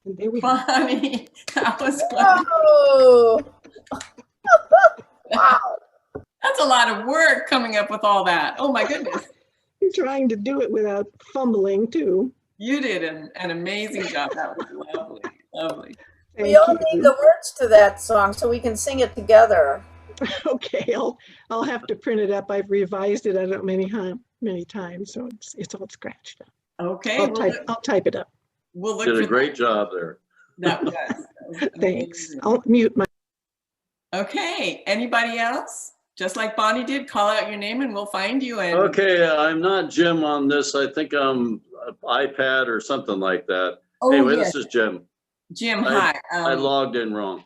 And there we go. Bonnie, that was good. Oh, wow. That's a lot of work coming up with all that. Oh my goodness. You're trying to do it without fumbling too. You did an amazing job. That was lovely, lovely. We all need the words to that song so we can sing it together. Okay, I'll have to print it up. I've revised it, I don't know, many times, so it's all scratched up. Okay. I'll type it up. We'll look Did for a great job there. that. Was Thanks. amazing. I'll mute my. Okay. Anybody else? Just like Bonnie did, call out your name and we'll find you. And Okay, I'm not Jim on this. I think I'm iPad or something like that. Oh, Anyway, yes. this is Jim. Jim, I- hi. I logged in wrong.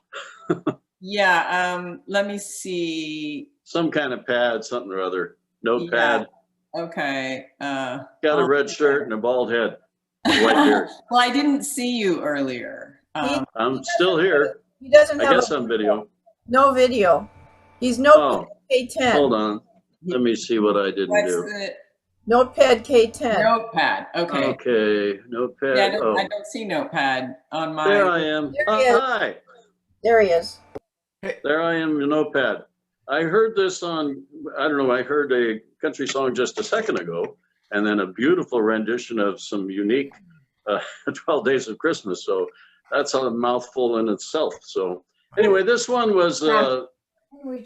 Yeah. Let me see. Some kind of pad, something or other. Notepad. Okay. Got a red shirt and a bald head. White beard. Well, I didn't see you earlier. I'm still here. He doesn't I have guess on video. no video. He's Notepad K10. Hold on. Let me see what I didn't What's do. the Notepad K10. Notepad? Okay. Okay, Notepad. Yeah, Oh, I don't see Notepad on my. there I am. There he is. Hi. There he is. There I am in Notepad. I heard this on, I don't know, I heard a country song just a second ago, and then a beautiful rendition of some unique 12 Days of Christmas. So that's a mouthful in itself. So anyway, this one was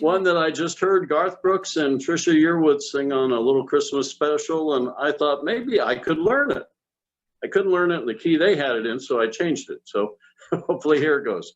one that I just heard Garth Brooks and Trisha Yearwood sing on a little Christmas special, and I thought maybe I could learn it. I couldn't learn it in the key they had it in, so I changed it. So hopefully here it goes.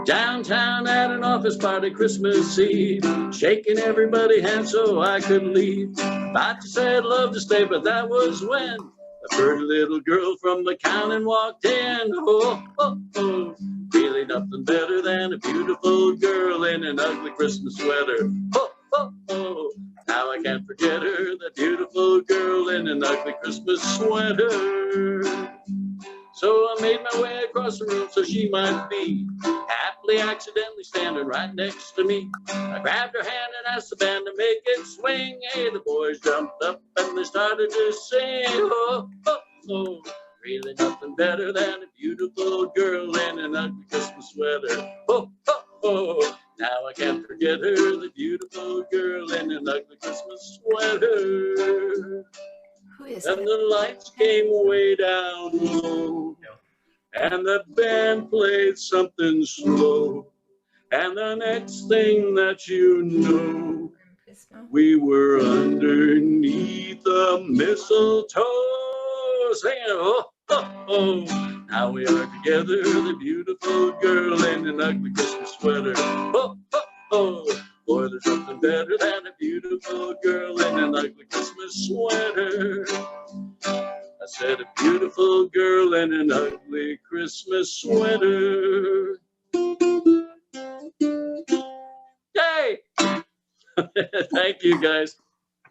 Downtown at an office party Christmas Eve, shaking everybody's hand so I could leave. About to say I'd love to stay, but that was when a pretty little girl from the county walked in. Oh, oh, oh. Really nothing better than a beautiful girl in an ugly Christmas sweater. Oh, oh, oh. Now I can't forget her, the beautiful girl in an ugly Christmas sweater. So I made my way across the room so she might be happily accidentally standing right next to me. I grabbed her hand and asked the band to make it swing. Hey, the boys jumped up and they started to sing. Oh, oh, oh. Really nothing better than a beautiful girl in an ugly Christmas sweater. Oh, oh, oh. Now I can't forget her, the beautiful girl in an ugly Christmas sweater. And the lights came way down low, and the band played something slow. And the next thing that you know, we were underneath the mistletoe, singing, oh, oh, oh. Now we are together, the beautiful girl in an ugly Christmas sweater. Oh, oh, oh. Boy, there's nothing better than a beautiful girl in an ugly Christmas sweater. I said a beautiful girl in an ugly Christmas sweater. Hey! Thank you, guys.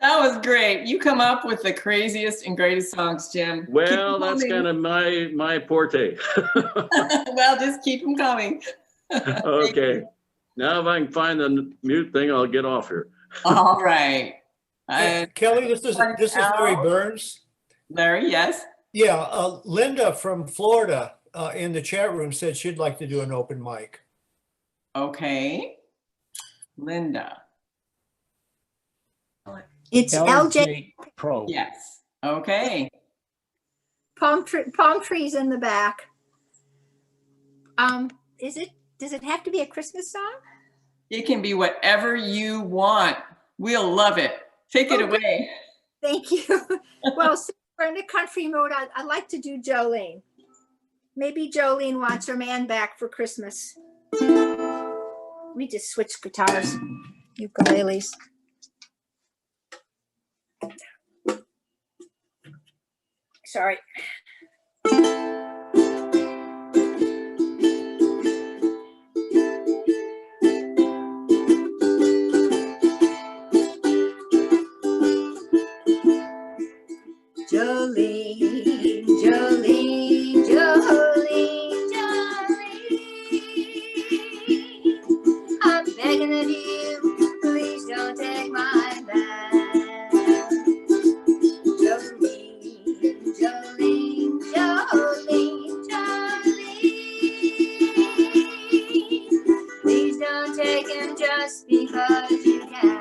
That was great. You come up with the craziest and greatest songs, Jim. Well, that's kind of my forte. Well, just keep them coming. Okay. Now, if I can find the mute thing, I'll get off here. All right. Kelly, this is Larry Burns. Larry, yes. Yeah, Linda from Florida in the chat room said she'd like to do an open mic. Okay. Linda. It's LJ Pro. Yes. Okay. Palm trees in the back. Does it have to be a Christmas song? It can be whatever you want. We'll love it. Take it away. Thank you. Well, since we're in the country mode, I'd like to do Jolene. Maybe Jolene wants her man back for Christmas. We just switched guitars, ukuleles. Sorry. Jolene, Jolene, Jolene, Jolene. I'm begging of you, please don't take my man. Jolene, Jolene, Jolene, Jolene. Please don't take him just because you can.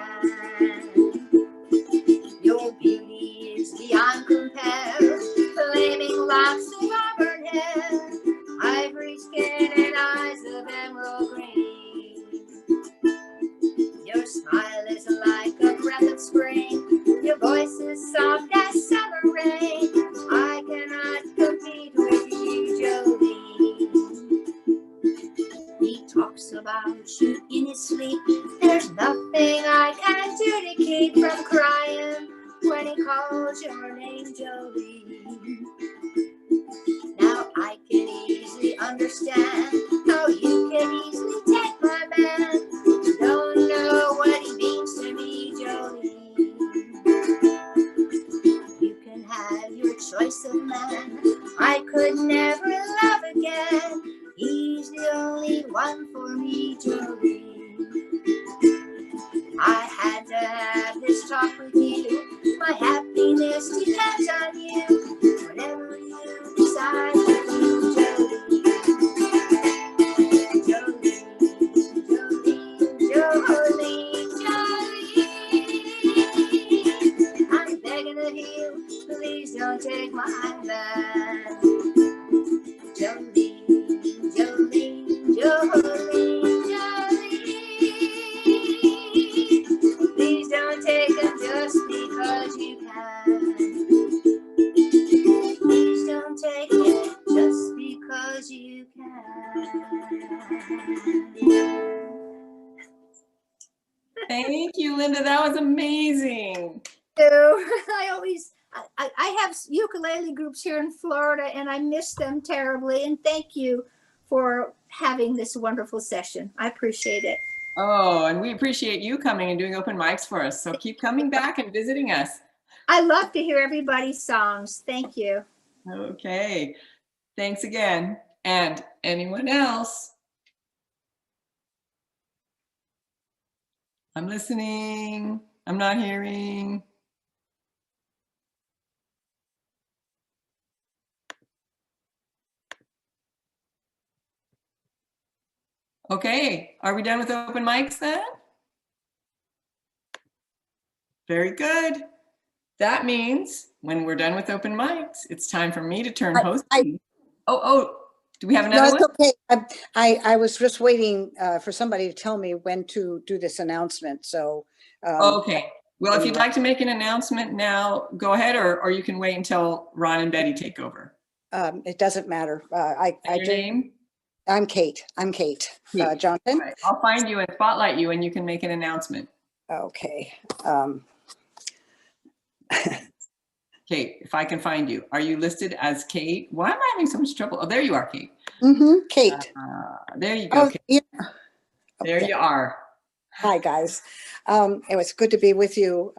Your beauty is beyond compare, flaming locks of auburn hair, ivory skin and eyes of emerald green. Your smile is like a breath of spring, your voice is soft as summer rain. I cannot compete with you, Jolene. He talks about you in his sleep. There's nothing I can do to keep from crying when he calls your name, Jolene. Now I can easily understand how you can easily take my man. You don't know what he means to me, Jolene. You can have your choice of man. I could never love again. He's the only one for me, Jolene. I had to have this talk with you. My happiness depends on you. Whatever you decide to do, Jolene, Jolene, Jolene, Jolene. I'm begging of you, please don't take my man. Jolene, Jolene, Jolene, Jolene. Please don't take him just because you can. Please don't take him just because you can. Thank you, Linda. That was amazing. I have ukulele groups here in Florida and I miss them terribly. And thank you for having this wonderful session. I appreciate it. Oh, and we appreciate you coming and doing open mics for us. So keep coming back and visiting us. I love to hear everybody's songs. Thank you. Okay. Thanks again. And anyone else? I'm listening. I'm not hearing. Okay, are we done with open mics then? Very good. That means when we're done with open mics, it's time for me to turn hosting. Do we have another one? No, it's okay. I was just waiting for somebody to tell me when to do this announcement. So. Okay. Well, if you'd like to make an announcement now, go ahead, or you can wait until Ron and Betty take over. It doesn't matter. Your name? I'm Kate. I'm Kate Johnson. Right. I'll find you and spotlight you and you can make an announcement. Okay. Kate, if I can find you. Are you listed as Kate? Why am I having so much trouble? Oh, there you are, Kate. Kate. There you go, Kate. Yeah. There you are. Hi, guys. It was good to be with you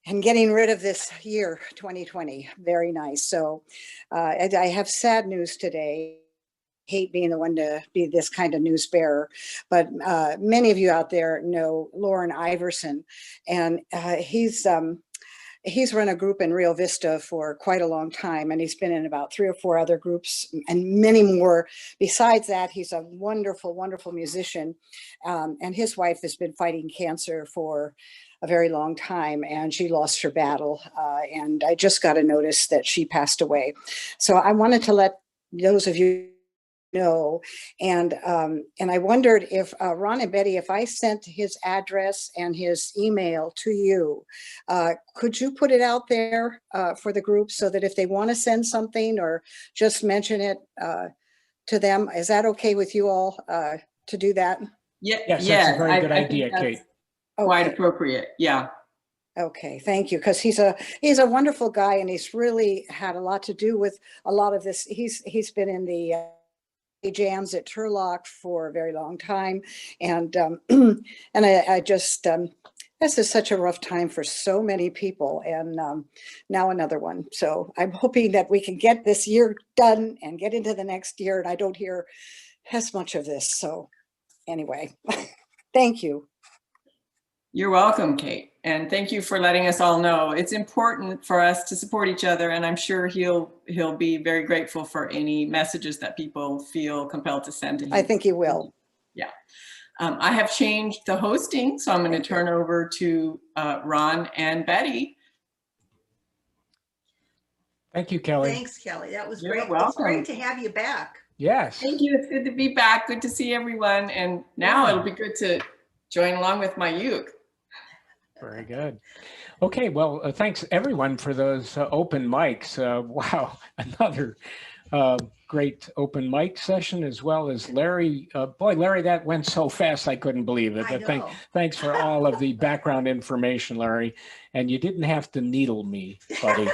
and getting rid of this year, 2020. Very nice. So I have sad news today. Hate being the one to be this kind of news bearer, but many of you out there know Lauren Iverson, and he's run a group in Rio Vista for quite a long time, and he's been in about 3 or 4 other groups and many more. Besides that, he's a wonderful, wonderful musician, and his wife has been fighting cancer for a very long time, and she lost her battle, and I just got a notice that she passed away. So I wanted to let those of you know, and I wondered if Ron and Betty, if I sent his address and his email to you, could you put it out there for the group so that if they want to send something or just mention it to them, is that okay with you all to do that? Yeah, Yes, yeah, that's a very good I idea, think that's Kate. quite appropriate. Yeah. Okay, thank you, because he's a wonderful guy, and he's really had a lot to do with a lot of this. He's been in the jams at Turlock for a very long time, and I just this is such a rough time for so many people, and now another one. So I'm hoping that we can get this year done and get into the next year, and I don't hear as much of this. So anyway, thank you. You're welcome, Kate. And thank you for letting us all know. It's important for us to support each other, and I'm sure he'll be very grateful for any messages that people feel compelled to send to him. I think he will. Yeah. I have changed the hosting, so I'm going to turn over to Ron and Betty. Thank you, Kelly. Thanks, Kelly. That was You're great. welcome. It's great to have you back. Yes. Thank you. It's good to be back. Good to see everyone. And now it'll be good to join along with my uke. Very good. Okay, well, thanks everyone for those open mics. Wow, another great open mic session, as well as Larry. Boy, Larry, that went so fast I couldn't believe it. I But know. thanks for all of the background information, Larry. And you didn't have to needle me, buddy.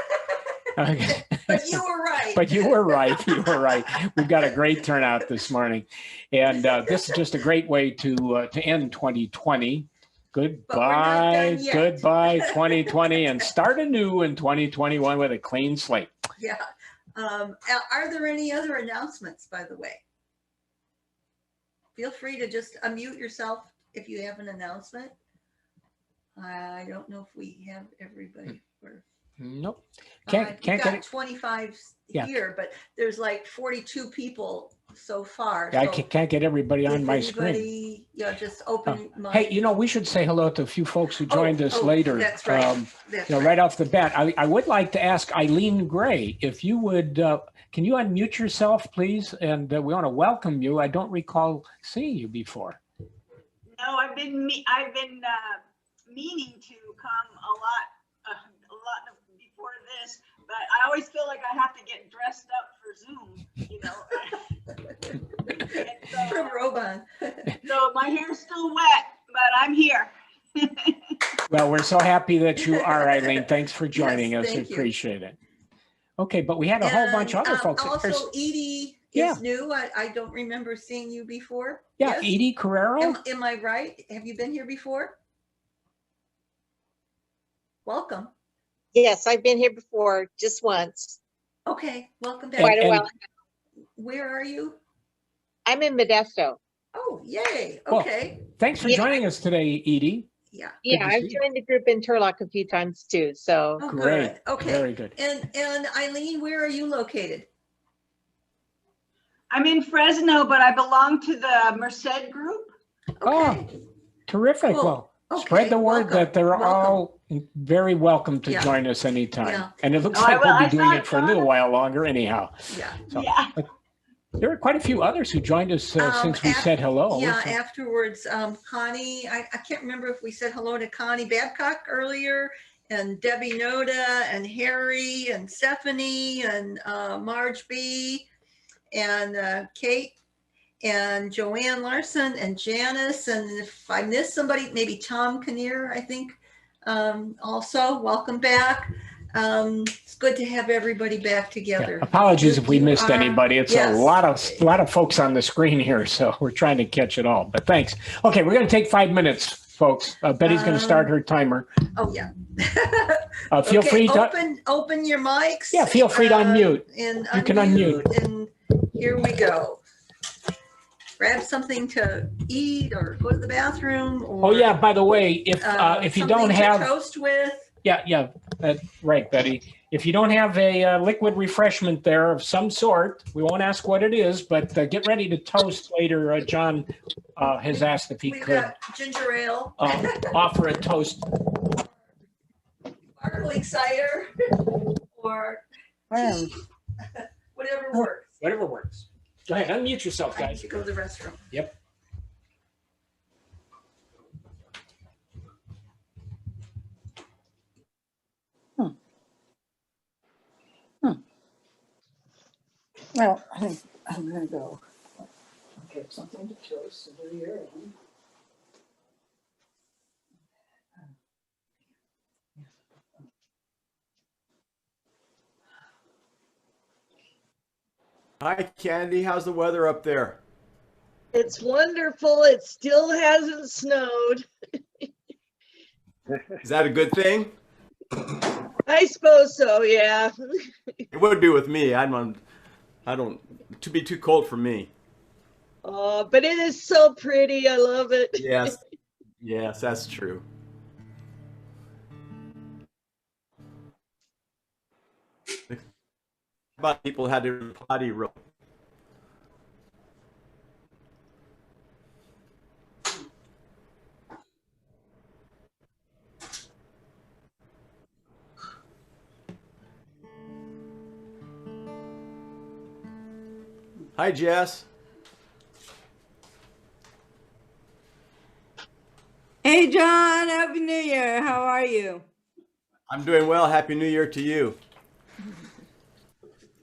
Okay. But you were right. But you were right. You were right. We've got a great turnout this morning, and this is just a great way to end 2020. Goodbye, goodbye 2020, and start anew in 2021 with a clean slate. Yeah. Are there any other announcements, by the way? Feel free to just unmute yourself if you have an announcement. I don't know if we have everybody. Nope. Can't get it. 25 Yeah. here, but there's like 42 people so far. I so can't get everybody on if my anybody, screen. Yeah, just open my. Hey, we should say hello to a few folks who joined us later. That's right. That's right off the bat. I would like to ask Eileen Gray, if you would, can you unmute yourself, please? And we want to welcome you. I don't recall seeing you before. No, I've been meaning to come a lot before this, but I always feel like I have to get dressed up for Zoom, From Roban. So my hair's still wet, but I'm here. Well, we're so happy that you are, Eileen. Thanks for joining us. thank you. Appreciate it. Okay, but we had a whole bunch of other folks. Also, There's- Edie is new. I don't remember seeing you before. Yeah, Yes? Edie Carrero. Am I right? Have you been here before? Welcome. Yes, I've been here before, just once. Okay, welcome back. Quite a while. Where are you? I'm in Modesto. Oh, yay. Well, Okay. Thanks for joining us today, Edie. Yeah. Yeah, I've joined the group in Turlock a few times too. So Oh, Great. good. Okay. Very good. And Eileen, where are you located? I'm in Fresno, but I belong to the Merced group. Oh, terrific. Cool. Well, spread the word that they're Welcome. all very welcome to Yeah. join us anytime. Yeah. And it looks Oh, I like will. we'll be I doing thought- it for a little while longer anyhow. Yeah. So, but there were quite a few others who joined us since we said hello. Yeah, So- afterwards, Connie, I can't remember if we said hello to Connie Babcock earlier, and Debbie Noda, and Harry, and Stephanie, and Marge B, and Kate, and Joanne Larson, and Janice, and if I missed somebody, maybe Tom Kinnear, I think, also, welcome back. It's good to have everybody back together. Apologies if we missed anybody. It's yes. a lot of folks on the screen here, so we're trying to catch it all. But thanks. Okay, we're going to take 5 minutes, folks. Betty's going to start her timer. Oh yeah. Feel Okay, free to open your mics. Yeah, feel free to unmute. And You can unmute. And here we go. Grab something to eat or go to the bathroom. Or, Oh yeah, by the way, if you don't something to have toast with. Yeah, right, Betty. If you don't have a liquid refreshment there of some sort, we won't ask what it is, but get ready to toast later. John has asked if he We've could got ginger ale. offer a toast. Sparkling cider or tea. Whatever works. Whatever works. Go ahead, unmute yourself, I need guys. to go to the restroom. Yep. Well, I think I'm gonna go get something to toast over here. Hi, Candy. How's the weather up there? It's wonderful. It still hasn't snowed. Is that a good thing? I suppose so, yeah. It would be with me. I don't to be too cold for me. Oh, but it is so pretty. I love it. Yes. Yes, that's true. About people had to potty roll. Hi, Jess. Hey, John, Happy New Year. How are you? I'm doing well. Happy New Year to you.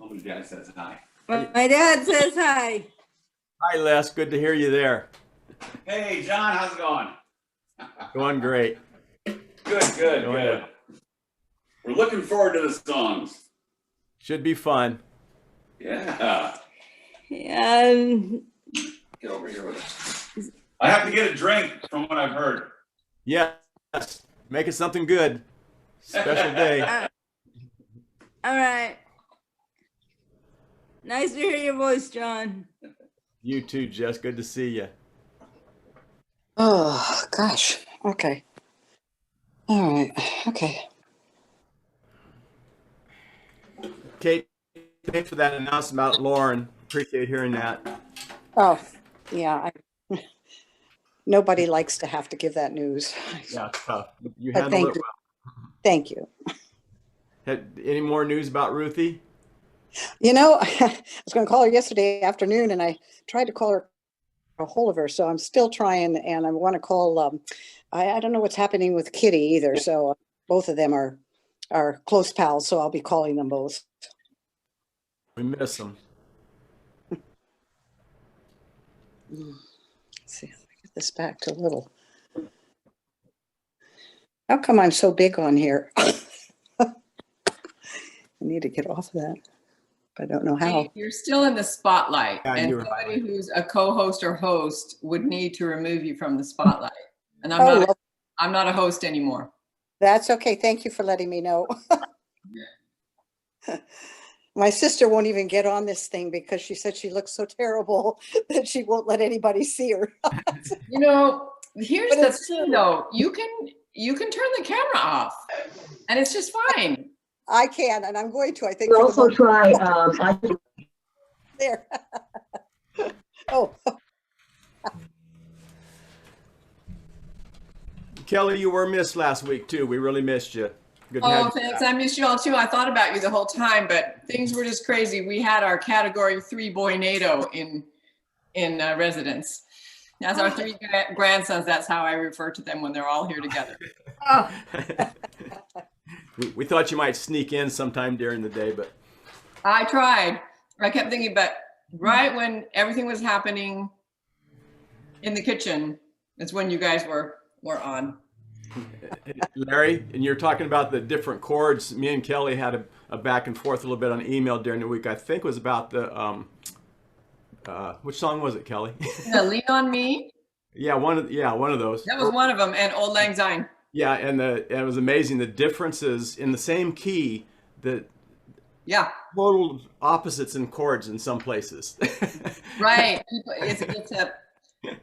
Oh, your dad says hi. My dad says hi. Hi, Les. Good to hear you there. Hey, John, how's it going? Going great. Good. We're looking forward to the songs. Should be fun. Yeah. And Get over here with us. I have to get a drink from what I've heard. Yes. Make it something good. Special day. all right. Nice to hear your voice, John. You too, Jess. Good to see you. Oh, gosh. Okay. All right. Okay. Kate, thanks for that announcement about Lauren. Appreciate hearing that. Oh, yeah. Nobody likes to have to give that news. Yeah, it's tough. You But handled it you. well. Thank you. Any more news about Ruthie? You know, I was going to call her yesterday afternoon, and I tried to call her, a hold of her. So I'm still trying, and I want to call. I don't know what's happening with Kitty either. So both of them are close pals. So I'll be calling them both. We miss them. Let's see if I get this back to a little. How come I'm so big on here? I need to get off of that. I don't know how. You're still in the spotlight, Yeah, and you were somebody who's a co-host or host would need to remove you from the spotlight. And Oh, I'm not a host anymore. That's okay. Thank you for letting me know. My sister won't even get on this thing because she said she looks so terrible that she won't let anybody see her. You know, here's But the it's thing true. though. You can turn the camera off and it's just fine. I can, and I'm going to. I think. You for the also moment. try, There. Oh, Kelly, you were missed last week too. We really missed you. Good to have Oh, you thanks. back. I missed you all too. I thought about you the whole time, but things were just crazy. We had our Category 3 boy NATO in residence. As our three grandsons, that's how I refer to them when they're all here together. oh. We thought you might sneak in sometime during the day, but I tried. I kept thinking, but right when everything was happening in the kitchen is when you guys were on. Larry, and you're talking about the different chords. Me and Kelly had a back and forth a little bit on email during the week. I think it was about the which song was it, Kelly? Lean on Me. Yeah, one of those. That was one of them, and Old Lang Syne. Yeah, and it was amazing the differences in the same key, the total opposites in chords in some places. Right. It's a,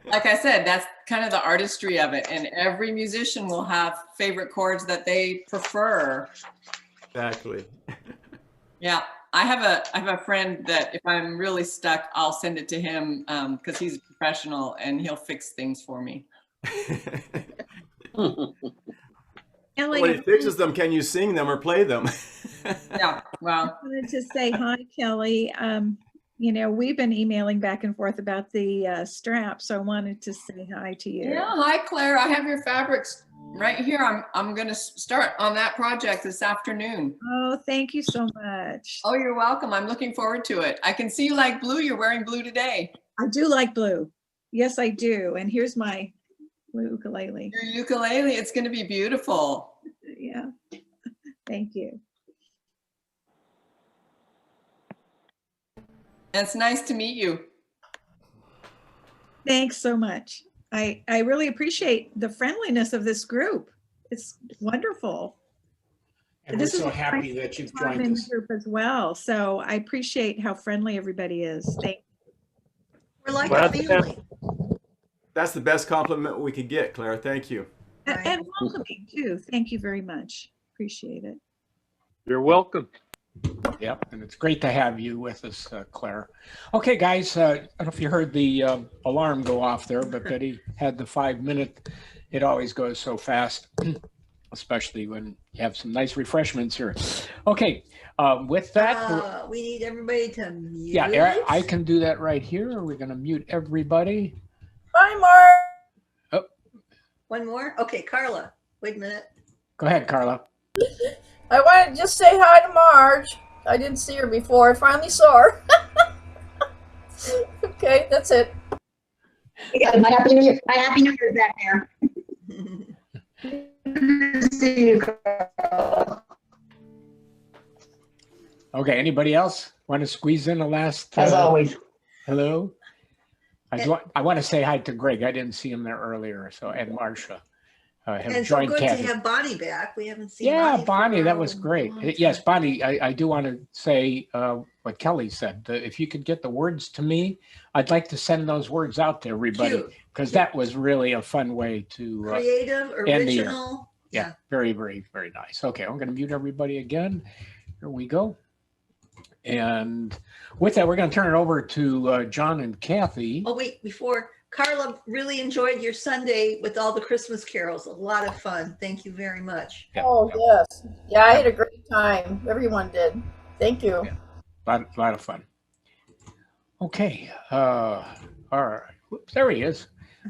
like I said, that's kind of the artistry of it, and every musician will have favorite chords that they prefer. Exactly. Yeah, I have a friend that if I'm really stuck, I'll send it to him because he's a professional and he'll fix things for me. Kelly, When he fixes them, can you sing them or play them? Yeah, well. I wanted to say hi, Kelly. You know, we've been emailing back and forth about the strap, so I wanted to say hi to you. Yeah, hi Claire. I have your fabrics right here. I'm going to start on that project this afternoon. Oh, thank you so much. Oh, you're welcome. I'm looking forward to it. I can see you like blue. You're wearing blue today. I do like blue. Yes, I do. And here's my blue ukulele. Your ukulele. It's going to be beautiful. Yeah. Thank you. It's nice to meet you. Thanks so much. I really appreciate the friendliness of this group. It's wonderful. And we're so happy that you've joined in us. the group as well. So I appreciate how friendly everybody is. Thank you. We're like Well, a family. That's the best compliment we could get, Claire. Thank you. And welcoming too. Thank you very much. Appreciate it. You're welcome. Yep, and it's great to have you with us, Claire. Okay, guys, I don't know if you heard the alarm go off there, but Betty had the 5-minute. It always goes so fast, especially when you have some nice refreshments here. Okay, with that. We need everybody to mute. Yeah, Eric, I can do that right here. We're going to mute everybody. Bye, Mark. Oh, One more? Okay, Carla, wait a minute. go ahead, Carla. I wanted to just say hi to Marge. I didn't see her before. I finally saw her. Okay, that's it. My happy New Year. My happy New Year back there. See you, girl. Okay, anybody else want to squeeze in a last? As always. Hello. I want to say hi to Greg. I didn't see him there earlier. So, and Marsha have And so joined good Kathy. to have Bonnie back. We haven't seen Yeah, for Bonnie, a that was great. long time. Yes, Bonnie, I do want to say what Kelly said. If you could get the words to me, I'd like to send those words out to everybody Cute. because that was really a fun way to Creative, end the year. original. Yeah, very, very, very nice. Okay, I'm going to mute everybody again. Here we go. And with that, we're going to turn it over to John and Kathy. Oh, wait, before, Carla, really enjoyed your Sunday with all the Christmas carols. A lot of fun. Thank you very much. Oh, yes. Yeah, I had a great time. Everyone did. Thank you. Yeah, lot of fun. Okay. All right. Whoops, there he is.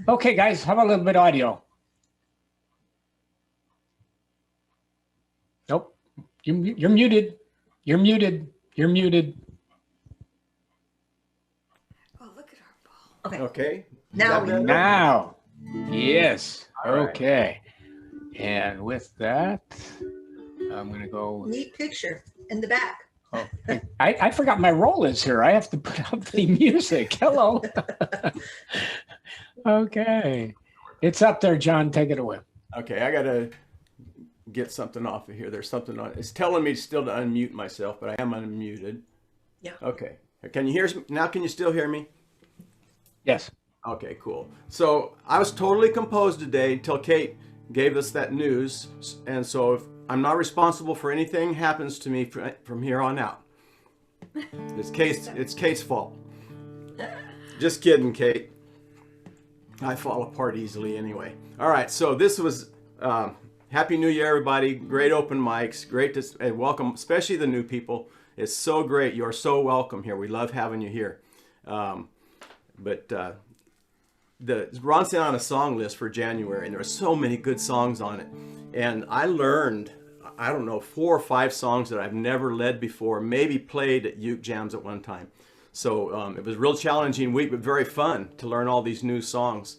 Okay, guys, how about a little bit of audio? Nope. You're muted. You're muted. You're muted. Okay. Now Is that better? Now. Yes. All right. Okay. And with that, I'm going to go. Neat picture in the back. Oh, I forgot my role is here. I have to put up the music. Hello. Okay. It's up there, John. Take it away. Okay, I got to get something off of here. There's something on. It's telling me still to unmute myself, but I am unmuted. Yeah. Okay. Can you hear now? Can you still hear me? Yes. Okay, cool. So I was totally composed today until Kate gave us that news. And so if I'm not responsible for anything happens to me from here on out. It's Kate's fault. Just kidding, Kate. I fall apart easily anyway. All right, so this was Happy New Year, everybody. Great open mics. Great to and welcome, especially the new people. It's so great. You're so welcome here. We love having you here. Ron sent on a song list for January, and there were so many good songs on it. And I learned, I don't know, 4 or 5 songs that I've never led before, maybe played at Uke Jams at one time. So it was a real challenging week, but very fun to learn all these new songs.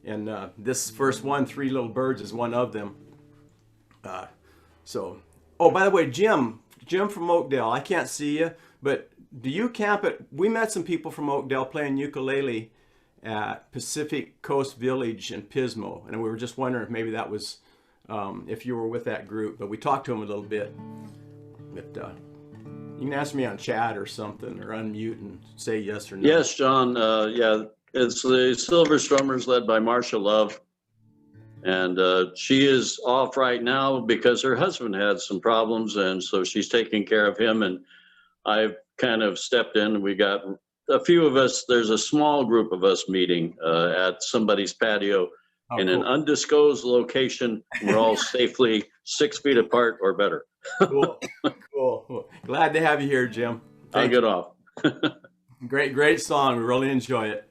And this first one, Three Little Birds, is one of them. Oh, by the way, Jim from Oakdale, I can't see you, but do you camp at, we met some people from Oakdale playing ukulele at Pacific Coast Village in Pismo, and we were just wondering if maybe that was, if you were with that group, but we talked to them a little bit. But you can ask me on chat or something, or unmute and say yes or no. Yes, John. Yeah, it's the Silver Strummers led by Marcia Love. And she is off right now because her husband had some problems, and so she's taking care of him. And I've kind of stepped in. We got a few of us. There's a small group of us meeting at somebody's patio in an undisclosed location. We're all safely 6 feet apart or better. Cool. Cool. Glad to have you here, Jim. I'll get off. Great song. We really enjoy it.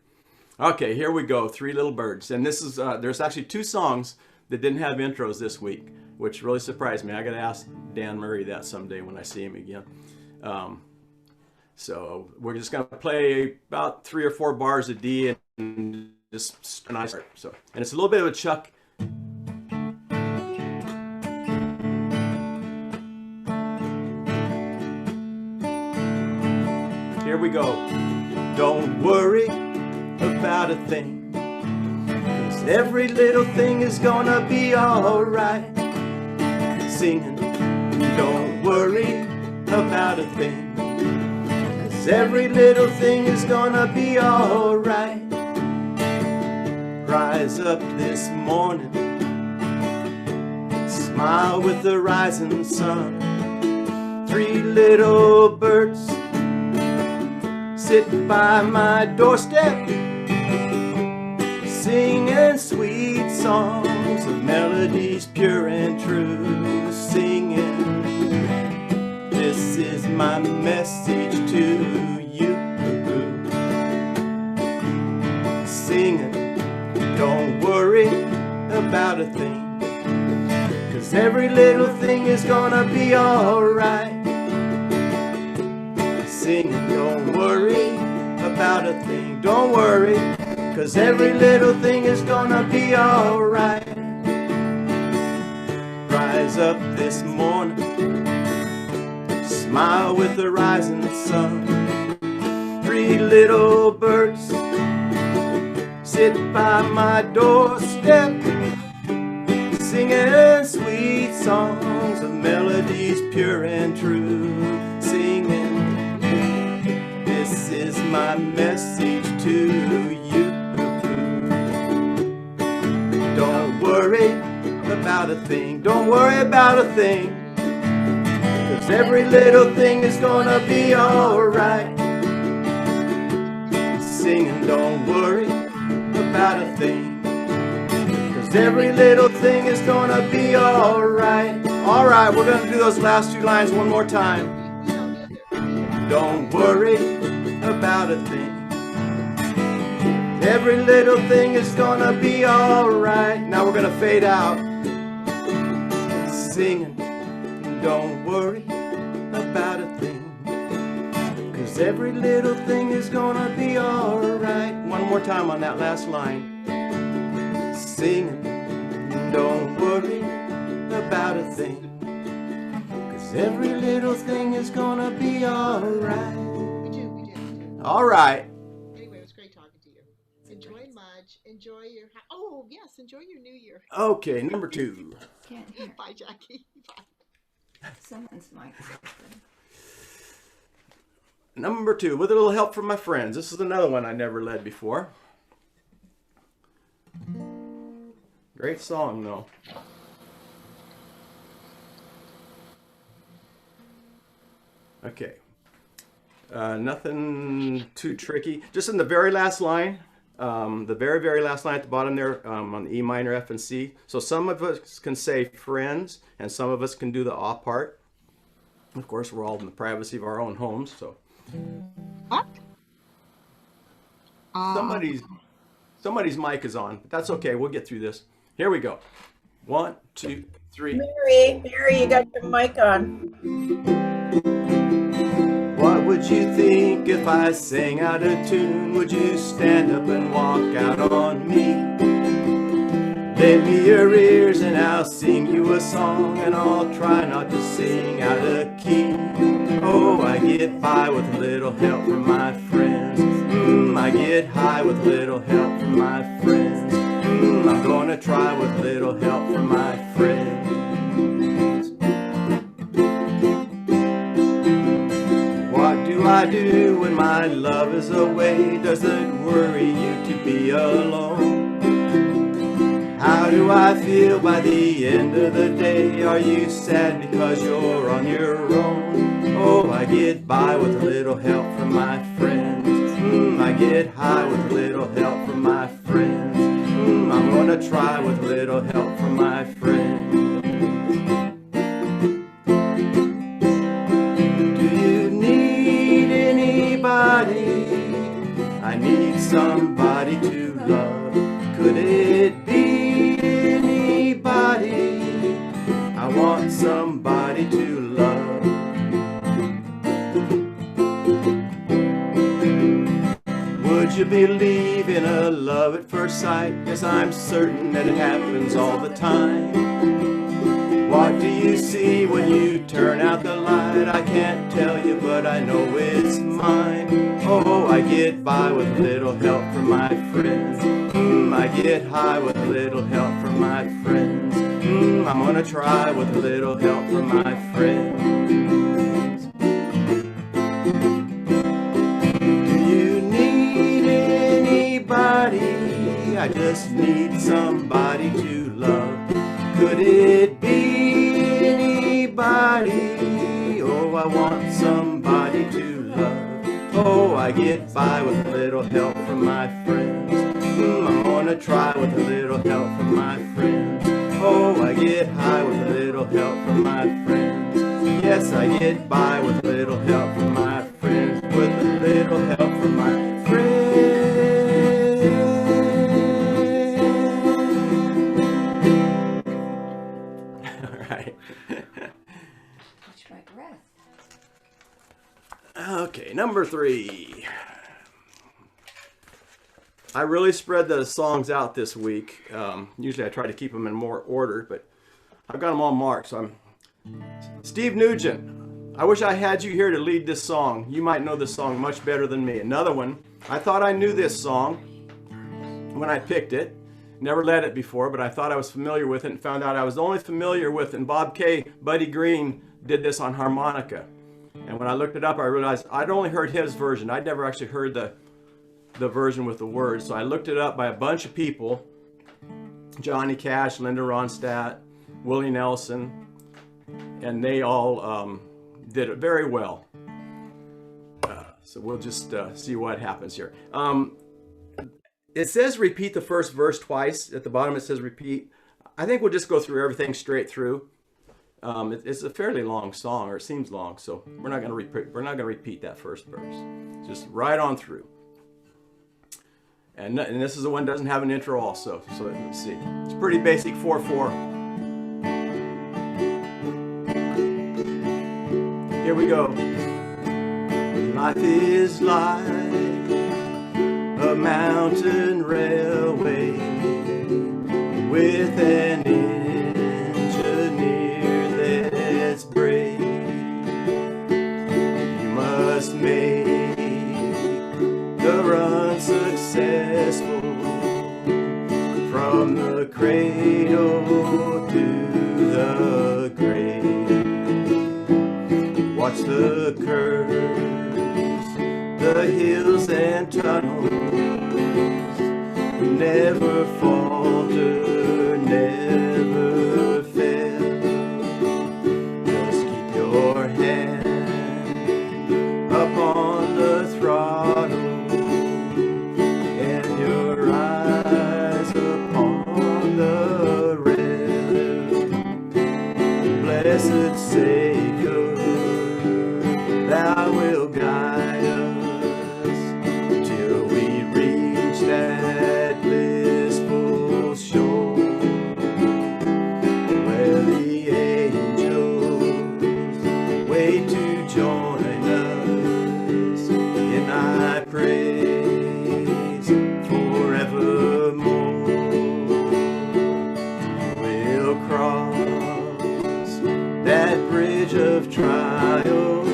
Okay, here we go. Three Little Birds. And this is, there's actually 2 songs that didn't have intros this week, which really surprised me. I got to ask Dan Murray that someday when I see him again. So we're just going to play about 3 or 4 bars of D and just a nice start. So, and it's a little bit of a Chuck. Here we go. Don't worry about a thing, 'cause every little thing is gonna be alright. Singing, don't worry about a thing, 'cause every little thing is gonna be alright. Rise up this morning, smile with the rising sun. 3 little birds sit by my doorstep, singing sweet songs of melodies pure and true. Singing, this is my message to you. Singing, don't worry about a thing, 'cause every little thing is gonna be alright. Singing, don't worry about a thing, don't worry, 'cause every little thing is gonna be alright. Rise up this morning, smile with the rising sun. 3 little birds sit by my doorstep, singing sweet songs of melodies pure and true. Singing, this is my message to you. Don't worry about a thing, don't worry about a thing, 'cause every little thing is gonna be alright. Singing, don't worry about a thing, 'cause every little thing is gonna be alright. Alright, we're gonna do those last 2 lines one more time. Don't worry about a thing, every little thing is gonna be alright. Now we're gonna fade out. Singing, don't worry about a thing, 'cause every little thing is gonna be alright. One more time on that last line. Singing, don't worry about a thing, 'cause every little thing is gonna be alright. Alright. Anyway, it was great talking to you. Enjoy much. Enjoy your, oh yes, enjoy your new year. Okay, number 2. Can't hear. Bye, Jackie. Bye. Someone's mic. Number 2, with a little help from my friends. This is another one I never led before. Great song, though. Okay. Nothing too tricky. Just in the very last line, the very last line at the bottom there, on the E minor, F, and C. So some of us can say friends, and some of us can do the ah part. Of course, we're all in the privacy of our own homes, so. What? Somebody's mic is on, but that's okay. We'll get through this. Here we go. 1, 2, 3. Mary, you got your mic on. What would you think if I sang out of tune? Would you stand up and walk out on me? Lend me your ears and I'll sing you a song, and I'll try not to sing out of key. Oh, I get by with a little help from my friends. I get high with little help from my friends. I'm gonna try with little help from my friends. What do I do when my love is away? Does it worry you to be alone? How do I feel by the end of the day? Are you sad because you're on your own? Oh, I get by with a little help from my friends. I get high with a little help from my friends. I'm gonna try with a little help from my friends. Do you need anybody? I need somebody to love. Could it be anybody? I want somebody to love. Would you believe in a love at first sight? Yes, I'm certain that it happens all the time. What do you see when you turn out the light? I can't tell you, but I know it's mine. Oh, I get by with a little help from my friends. I get high with a little help from my friends. I'm gonna try with a little help from my friends. Do you need anybody? I just need somebody to love. Could it be anybody? Oh, I want somebody to love. Oh, I get by with a little help from my friends. I'm gonna try with a little help from my friends. Oh, I get high with a little help from my friends. Yes, I get by with a little help from my friends. With a little help from my friends. All right. Catch my breath. Okay, number 3. I really spread the songs out this week. Usually I try to keep them in more order, but I've got them all marked. So Steve Nugent. I wish I had you here to lead this song. You might know this song much better than me. Another one. I thought I knew this song when I picked it. Never led it before, but I thought I was familiar with it and found out I was only familiar with it. And Bob K. Buddy Green did this on harmonica. And when I looked it up, I realized I'd only heard his version. I'd never actually heard the version with the words. So I looked it up by a bunch of people. Johnny Cash, Linda Ronstadt, Willie Nelson, and they all did it very well. So we'll just see what happens here. It says repeat the first verse twice. At the bottom it says repeat. I think we'll just go through everything straight through. It's a fairly long song, or it seems long, so we're not going to repeat that first verse. Just right on through. And this is the one that doesn't have an intro also, so let's see. It's pretty basic 4/4. Here we go. Life is like a mountain railway with an engineer that's brave. You must make the run successful from the cradle to the grave. Watch the curves, the hills and tunnels, never falter, never fail. Just keep your hand up on the throttle and your eyes upon the rail. Blessed Savior, thou will guide us till we reach that blissful shore where the angels wait to join us in thy praise forevermore. bridge of trials,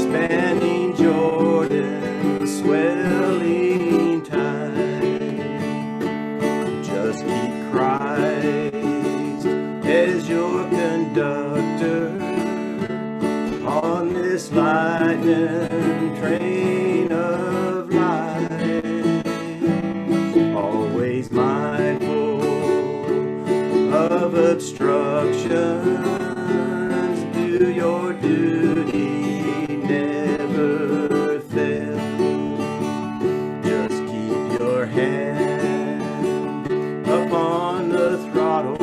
spanning Jordan's swelling tide. Just keep Christ as your conductor on this lightning train of life, always mindful of obstructions. Do your duty, never fail. Just keep your hand upon the throttle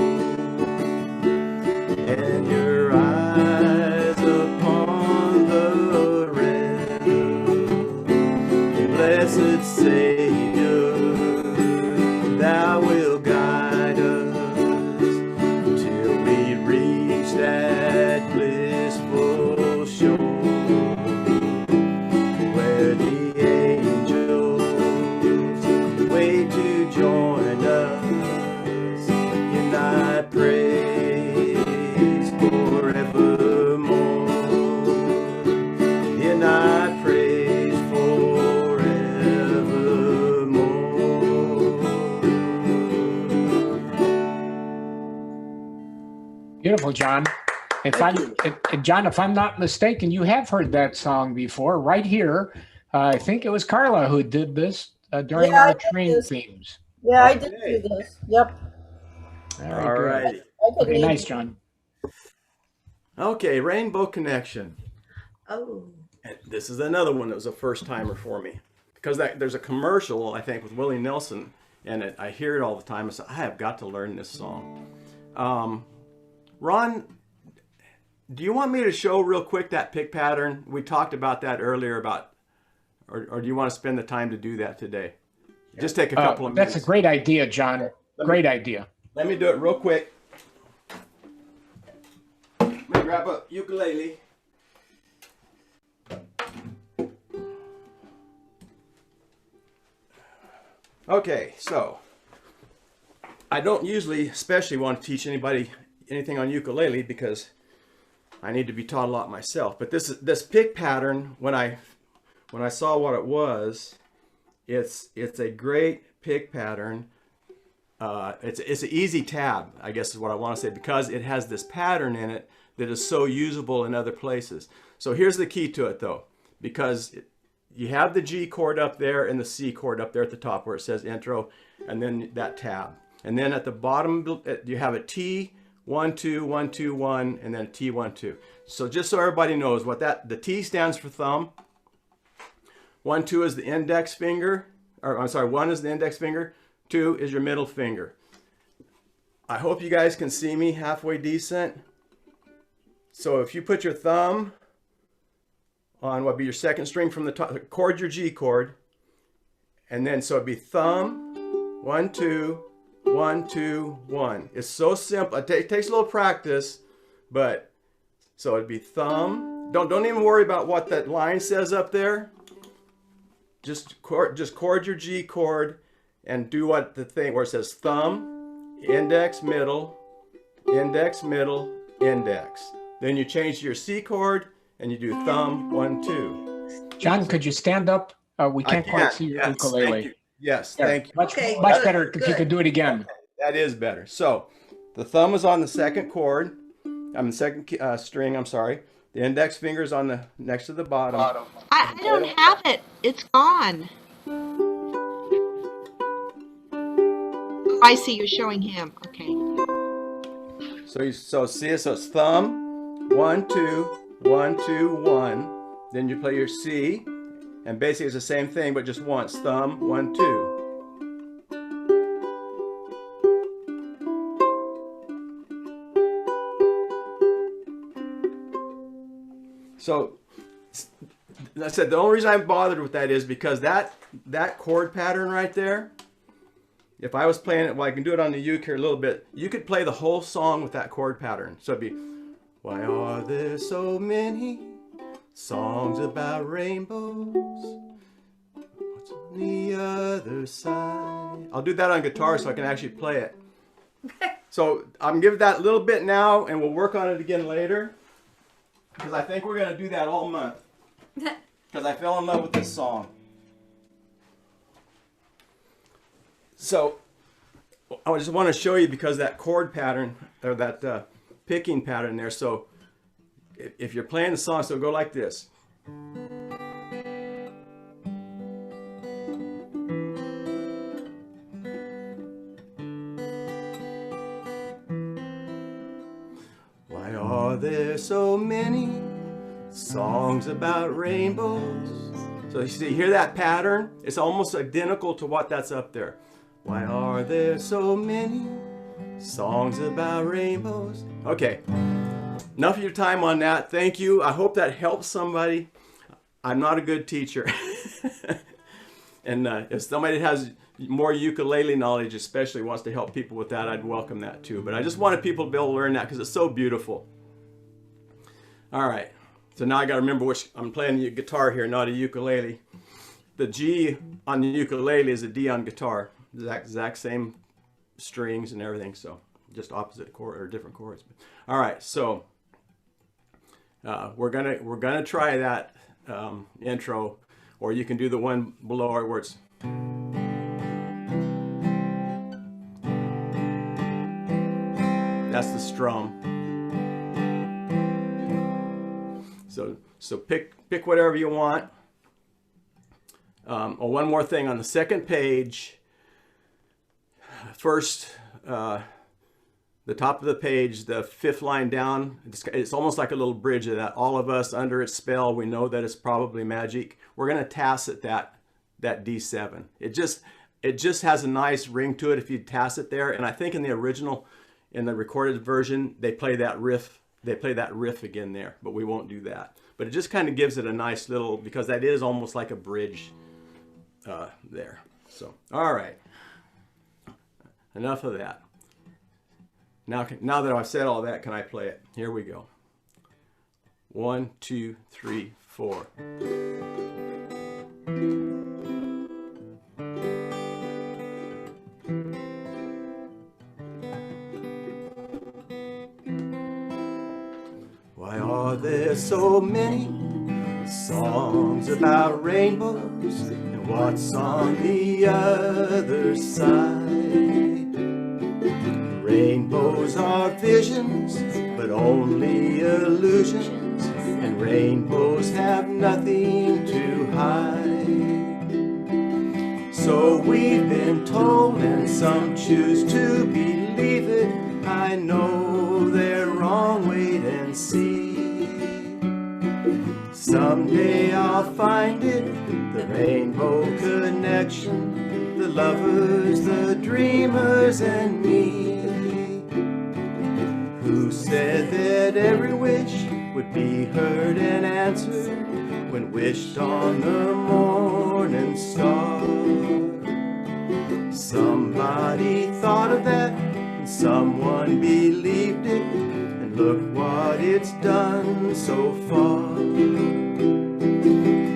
and your eyes upon the rail. Blessed Savior, thou wilt guide us till we reach that blissful shore where the angels wait to join us in thy praise forevermore, in thy praise forevermore. Beautiful, John. John, if I'm not mistaken, you have heard that song before, right here. I think it was Carla who did this during Yeah, I our did train this. themes. Yeah, I did do this. Yep. All right. Okay, nice, John. Okay, Rainbow Connection. Oh. And this is another one that was a first timer for me, because there's a commercial, I think, with Willie Nelson in it. I hear it all the time. I said, I have got to learn this song. Ron, do you want me to show real quick that pick pattern? We talked about that earlier or do you want to spend the time to do that today? Just take a couple of minutes. That's a great idea, John. Great idea. Let me do it real quick. Let me grab a ukulele. Okay, so I don't usually especially want to teach anybody anything on ukulele because I need to be taught a lot myself. But this pick pattern, when I saw what it was, it's a great pick pattern. It's an easy tab, I guess is what I want to say, because it has this pattern in it that is so usable in other places. So here's the key to it though, because you have the G chord up there and the C chord up there at the top where it says intro, and then that tab. And then at the bottom, you have a T, 1, 2, 1, 2, 1, and then a T, 1, 2. So just so everybody knows what the T stands for thumb. 1, 2 is the index finger, or I'm sorry, 1 is the index finger, 2 is your middle finger. I hope you guys can see me halfway decent. So if you put your thumb on what would be your second string from the top, chord your G chord, and then so it'd be thumb, 1, 2, 1, 2, 1. It's so simple. It takes a little practice, but so it'd be thumb. Don't even worry about what that line says up there. Just chord your G chord and do what the thing where it says thumb, index, middle, index, middle, index. Then you change to your C chord and you do thumb, 1, 2. John, could you stand up? We can't quite see your ukulele. Thank you. Yes, There. thank you. Much Okay, better if you could do it again. Okay, that is better. So the thumb is on the second chord. I'm the second string, I'm sorry. The index finger is on the next to the bottom. I don't have it. It's gone. I see you're showing him. Okay. So see it, so it's thumb, 1, 2, 1, 2, 1. Then you play your C, and basically it's the same thing, but just once. Thumb, 1, 2. So I said the only reason I'm bothered with that is because that chord pattern right there, if I was playing it, well, I can do it on the uke here a little bit. You could play the whole song with that chord pattern. So it'd be, why are there so many songs about rainbows? What's on the other side? I'll do that on guitar so I can actually play it. So I'm giving that a little bit now, and we'll work on it again later. because I think we're going to do that all month. Because I fell in love with this song. So I just want to show you, because that chord pattern, or that picking pattern there. So if you're playing the song, so go like this. Why are there so many songs about rainbows? So you see, hear that pattern? It's almost identical to what that's up there. Why are there so many songs about rainbows? Okay, enough of your time on that. Thank you. I hope that helps somebody. I'm not a good teacher. And if somebody has more ukulele knowledge, especially wants to help people with that, I'd welcome that too. But I just wanted people to be able to learn that because it's so beautiful. All right, so now I got to remember which, I'm playing the guitar here, not a ukulele. The G on the ukulele is a D on guitar. Exact same strings and everything, so just opposite chord or different chords. All right, so we're gonna try that intro, or you can do the one below it where it's. That's the strum. So pick whatever you want. Oh, one more thing on the second page. First, the top of the page, the fifth line down, it's almost like a little bridge of that. All of us under its spell, we know that it's probably magic. We're going to tacit that D7. It just has a nice ring to it if you tacit there. And I think in the original, in the recorded version, they play that riff. They play that riff again there, but we won't do that. But it just kind of gives it a nice little, because that is almost like a bridge there. So, all right. Enough of that. Now that I've said all that, can I play it? Here we go. 1, 2, 3, 4. Why are there so many songs about rainbows, and what's on the other side? Rainbows are visions, but only illusions, and rainbows have nothing to hide. So we've been told, and some choose to believe it. I know they're wrong, wait and see. Someday I'll find it, the rainbow connection, the lovers, the dreamers, and me. Who said that every wish would be heard and answered when wished on the morning star? Somebody thought of that, and someone believed it, and look what it's done so far.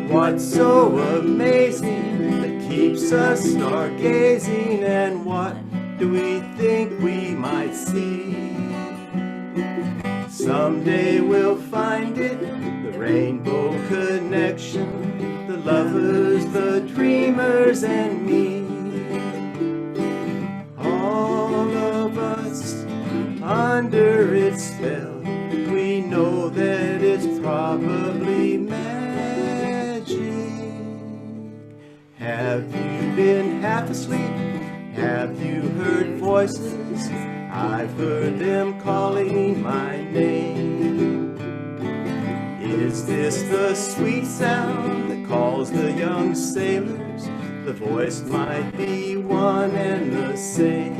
What's so amazing that keeps us stargazing, and what do we think we might see? Someday we'll find it, the rainbow connection, the lovers, the dreamers, and me. All of us under its spell, we know that it's probably magic. Have you been half asleep? Have you heard voices? I've heard them calling my name. Is this the sweet sound that calls the young sailors? The voice might be one and the same.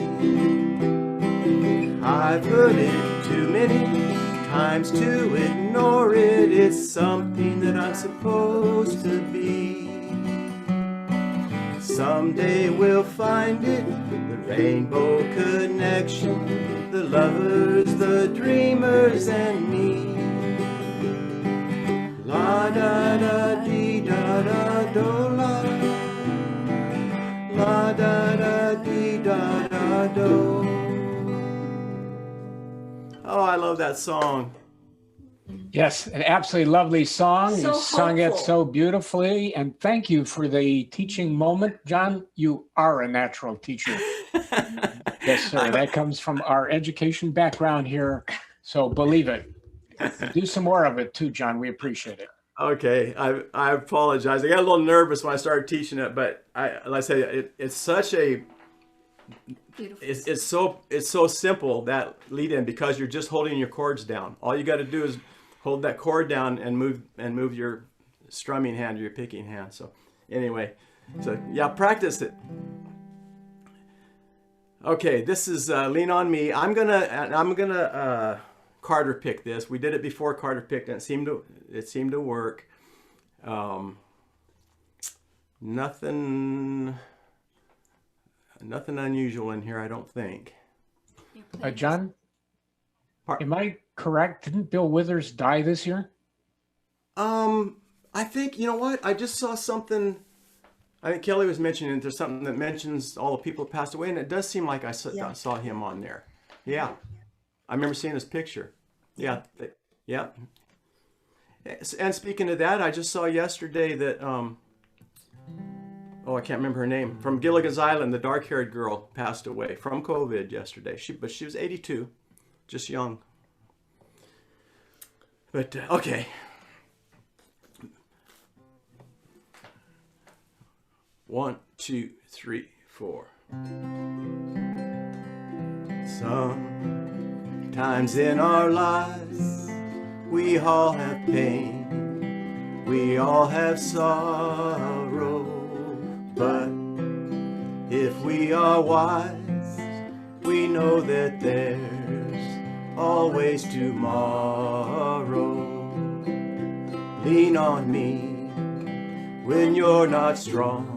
I've heard it too many times to ignore it. It's something that I'm supposed to be. Someday we'll find it, the rainbow connection, the lovers, the dreamers, and me. La da da dee da da do la, la da da dee da da do. Oh, I love that song. Yes, an absolutely lovely song. So You sung it hopeful. so beautifully. And thank you for the teaching moment. John, you are a natural teacher. Yes, sir. That comes from our education background here. So believe it. Do some more of it too, John. We appreciate it. Okay, I apologize. I got a little nervous when I started teaching it, but like I say, it's such a it's so simple, that lead in, because you're just holding your chords down. All you got to do is hold that chord down and move your strumming hand or your picking hand. So anyway, so yeah, practice it. Okay, this is Lean on Me. I'm gonna Carter pick this. We did it before Carter picked, and it seemed to work. Nothing unusual in here, I don't think. John, am I correct? Didn't Bill Withers die this year? I think, you know what? I just saw something. I think Kelly was mentioning there's something that mentions all the people who passed away, and it does seem like I saw him on there. Yeah, I remember seeing his picture. Yeah, yeah. And speaking of that, I just saw yesterday that I can't remember her name, from Gilligan's Island, the dark-haired girl passed away from COVID yesterday. But she was 82, just young. But okay. One, two, three, four. Sometimes in our lives we all have pain, we all have sorrow, but if we are wise, we know that there's always tomorrow. Lean on me when you're not strong,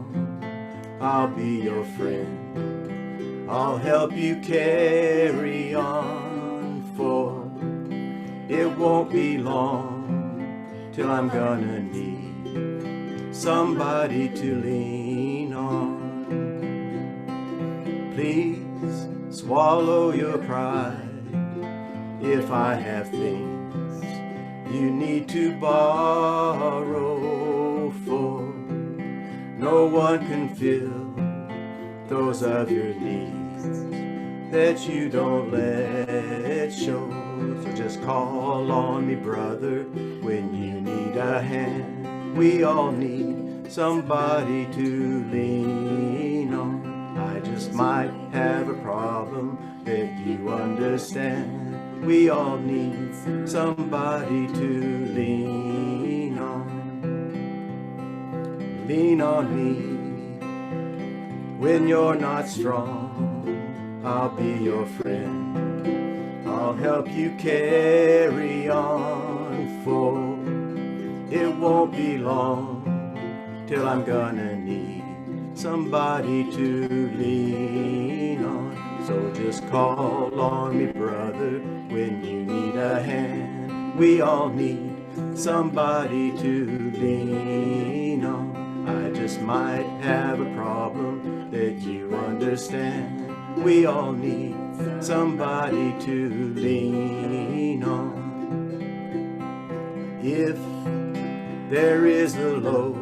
I'll be your friend, I'll help you carry on, for it won't be long till I'm gonna need somebody to lean on. Please swallow your pride if I have things you need to borrow, for no one can fill those of your needs that you don't let show. So just call on me, brother, when you need a hand. We all need somebody to lean on. I just might have a problem that you understand. We all need somebody to lean on. Lean on me when you're not strong, I'll be your friend, I'll help you carry on, for it won't be long till I'm gonna need somebody to lean on. So just call on me, brother, when you need a hand. We all need somebody to lean on. I just might have a problem that you understand. We all need somebody to lean on. If there is a load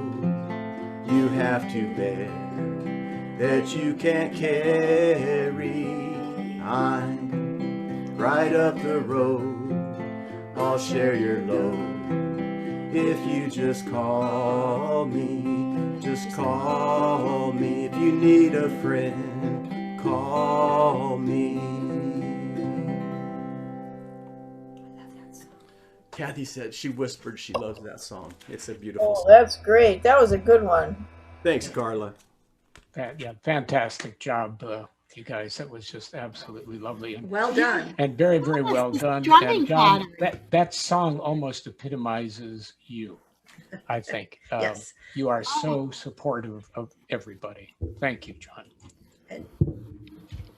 you have to bear that you can't carry, I'm right up the road, I'll share your load. If you just call me, just call me. If you need a friend, call me. Kathy said, she whispered she loves that song. It's a beautiful song. That's great. That was a good one. Thanks, Carla. Yeah, fantastic job, you guys. That was just absolutely lovely. And, well done. And very, very well done. Drumming And John, pattern. that song almost epitomizes you, I think. Yes. You are so supportive of everybody. Thank you, John.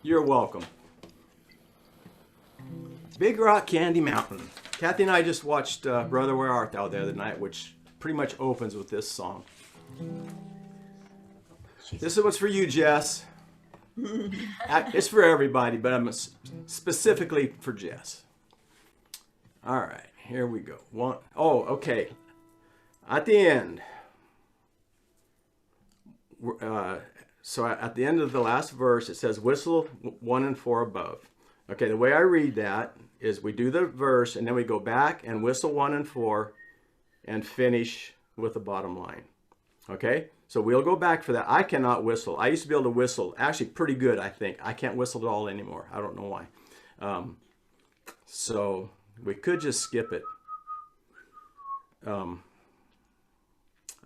You're welcome. Big Rock Candy Mountain. Kathy and I just watched Brother Where Art Thou the other night, which pretty much opens with this song. This is what's for you, Jess. It's for everybody, but I'm specifically for Jess. All right, here we go. Okay. At the end. So at the end of the last verse, it says whistle 1 and 4 above. Okay, the way I read that is we do the verse and then we go back and whistle 1 and 4 and finish with the bottom line. Okay, so we'll go back for that. I cannot whistle. I used to be able to whistle actually pretty good, I think. I can't whistle at all anymore. I don't know why. So we could just skip it.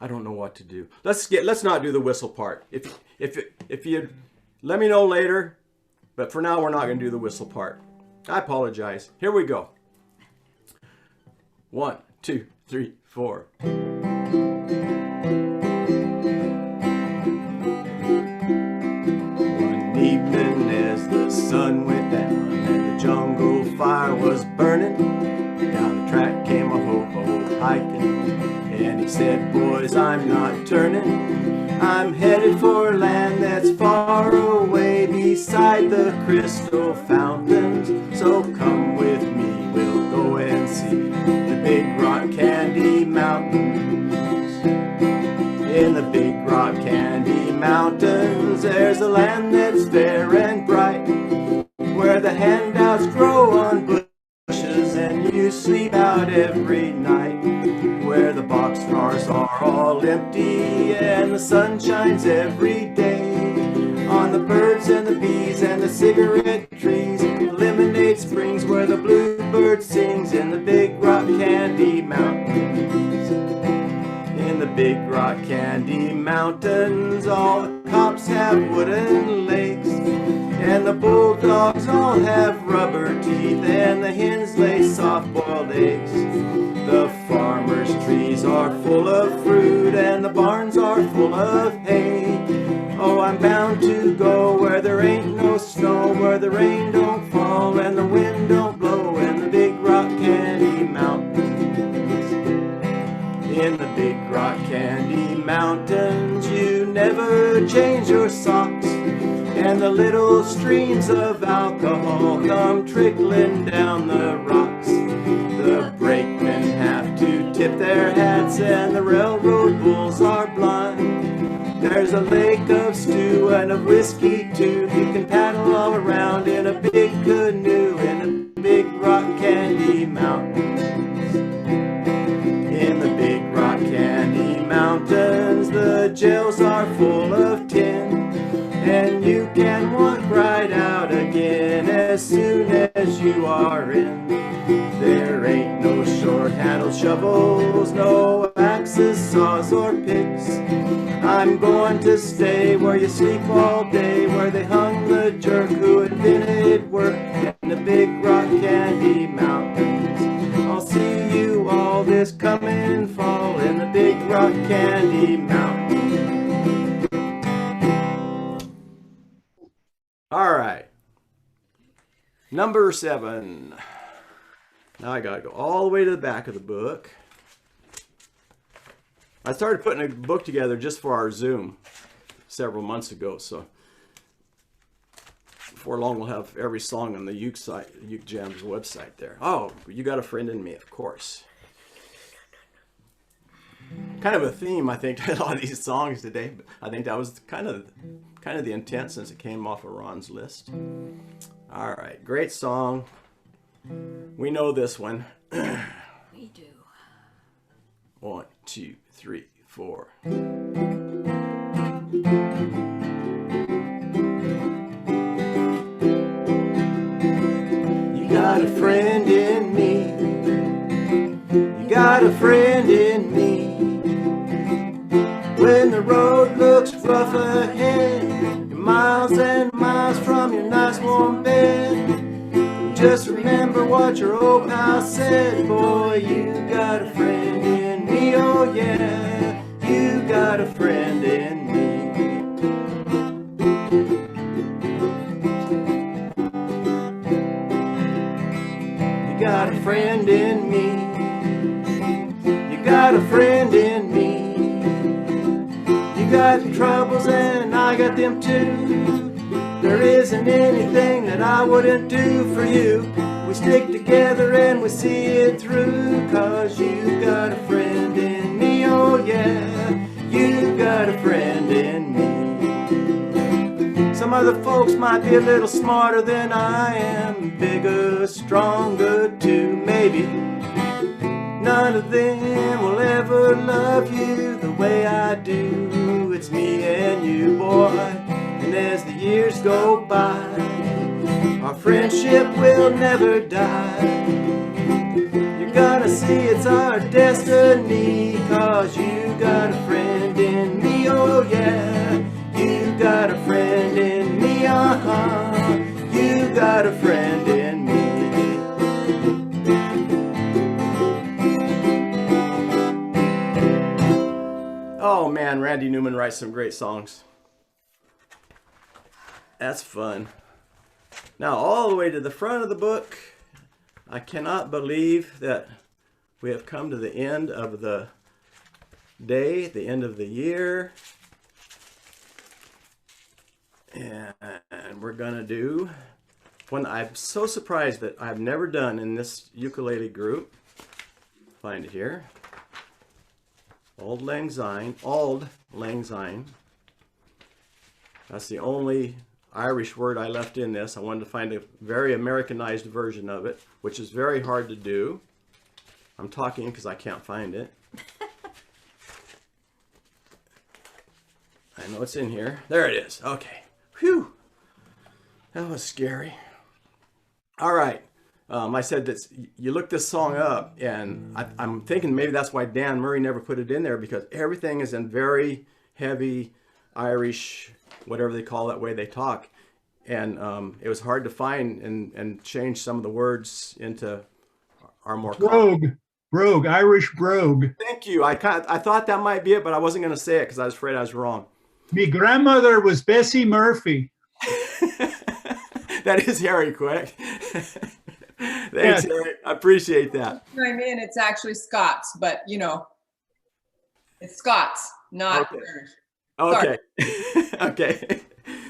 I don't know what to do. Let's not do the whistle part. If you let me know later, but for now we're not going to do the whistle part. I apologize. Here we go. 1, 2, 3, 4. One evening as the sun went down and the jungle fire was burning, down the track came a hobo hiking. And he said, boys, I'm not turning. I'm headed for land that's far away beside the crystal fountains. So come with me, we'll go and see the big rock candy mountains. In the big rock candy mountains, there's a land that's fair and bright, where the handouts grow on bushes and you sleep out every night, where the boxcars are all empty and the sun shines every day on the birds and the bees and the cigarette trees, the lemonade springs where the bluebird sings. In the big rock candy mountains, in the big rock candy mountains, all the cops have wooden legs and the bulldogs all have rubber teeth and the hens lay soft-boiled eggs. The farmers' trees are full of fruit and the barns are full of hay. Oh, I'm bound to go where there ain't no snow, where the rain don't fall and the wind don't blow. In the big rock candy mountains, in the big rock candy mountains, you never change your socks, and the little streams of alcohol come trickling down the rocks. The brakemen have to tip their hats and the railroad bulls are blind. There's a lake of stew and of whiskey too. You can paddle all around in a big canoe in the big rock candy mountains. In the big rock candy mountains, the jails are full of tin, and you can walk right out again as soon as you are in. There ain't no short-handled shovels, no axes, saws, or picks. I'm going to stay where you sleep all day, where they hung the jerk who invented work in the big rock candy mountains. I'll see you all this coming fall in the big rock candy mountains. All right. Number 7. Now I gotta go all the way to the back of the book. I started putting a book together just for our Zoom several months ago, so before long we'll have every song on the Uke site, Uke Jam's website there. Oh, You Got a Friend in Me, of course. Kind of a theme, I think, to a lot of these songs today. But I think that was kind of the intent since it came off of Ron's list. All right, great song. We know this one. We do. 1, 2, 3, 4. You got a friend in me. You got a friend in me. When the road looks rough ahead, you're miles and miles from your nice warm bed. Just remember what your old pal said, boy, you got a friend in me, oh yeah, you got a friend in me. You got a friend in me, you got a friend in me. You got your troubles and I got them too. There isn't anything that I wouldn't do for you. We stick together and we see it through, 'cause you got a friend in me, oh yeah, you got a friend in me. Some other folks might be a little smarter than I am, bigger, stronger too, maybe. None of them will ever love you the way I do. It's me and you, boy, and as the years go by, our friendship will never die. You're gonna see it's our destiny, 'cause you got a friend in me, oh yeah. You got a friend in me, uh-huh. You got a friend in me. Oh man, Randy Newman writes some great songs. That's fun. Now, all the way to the front of the book, I cannot believe that we have come to the end of the day, the end of the year. And we're gonna do one I'm so surprised that I've never done in this ukulele group. Find it here. Auld Lang Syne. Auld Lang Syne. That's the only Irish word I left in this. I wanted to find a very Americanized version of it, which is very hard to do. I'm talking because I can't find it. I know it's in here. There it is. Okay. Whew. That was scary. All right. I said that you look this song up, and I'm thinking maybe that's why Dan Murray never put it in there, because everything is in very heavy Irish, whatever they call that way they talk. And it was hard to find and change some of the words into our more brogue, Irish brogue. Thank you. I thought that might be it, but I wasn't going to say it because I was afraid I was wrong. Me grandmother was Bessie Murphy. That is Harry Quick. Thanks, Harry. I appreciate that. Chime in, it's actually Scots, but you know, it's Scots, not Irish. Okay. Okay.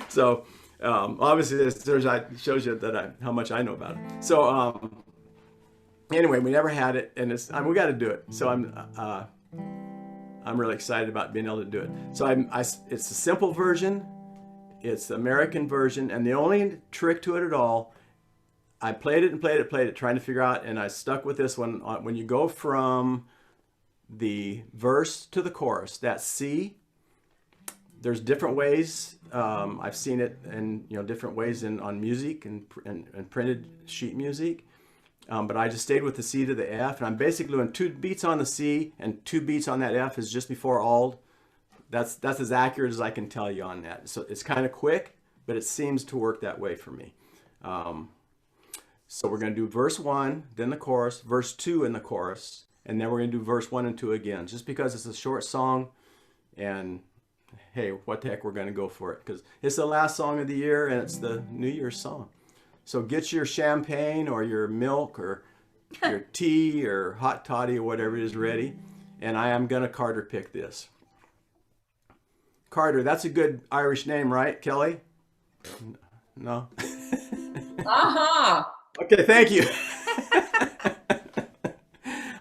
So obviously that shows you that how much I know about it. So anyway, we never had it, and we got to do it. So I'm really excited about being able to do it. So it's a simple version. It's the American version, and the only trick to it at all, I played it, trying to figure out, and I stuck with this one. When you go from the verse to the chorus, that C, there's different ways. I've seen it in different ways on music and printed sheet music, but I just stayed with the C to the F, and I'm basically doing 2 beats on the C and 2 beats on that F is just before Auld. That's as accurate as I can tell you on that. So it's kind of quick, but it seems to work that way for me. So we're going to do verse 1, then the chorus, verse 2 in the chorus, and then we're going to do verse 1 and 2 again, just because it's a short song, and hey, what the heck, we're going to go for it, because it's the last song of the year, and it's the New Year's song. So get your champagne or your milk or your tea or hot toddy or whatever it is ready, and I am going to Carter pick this. Carter, that's a good Irish name, right, Kelly? No? Aha! Okay, thank you.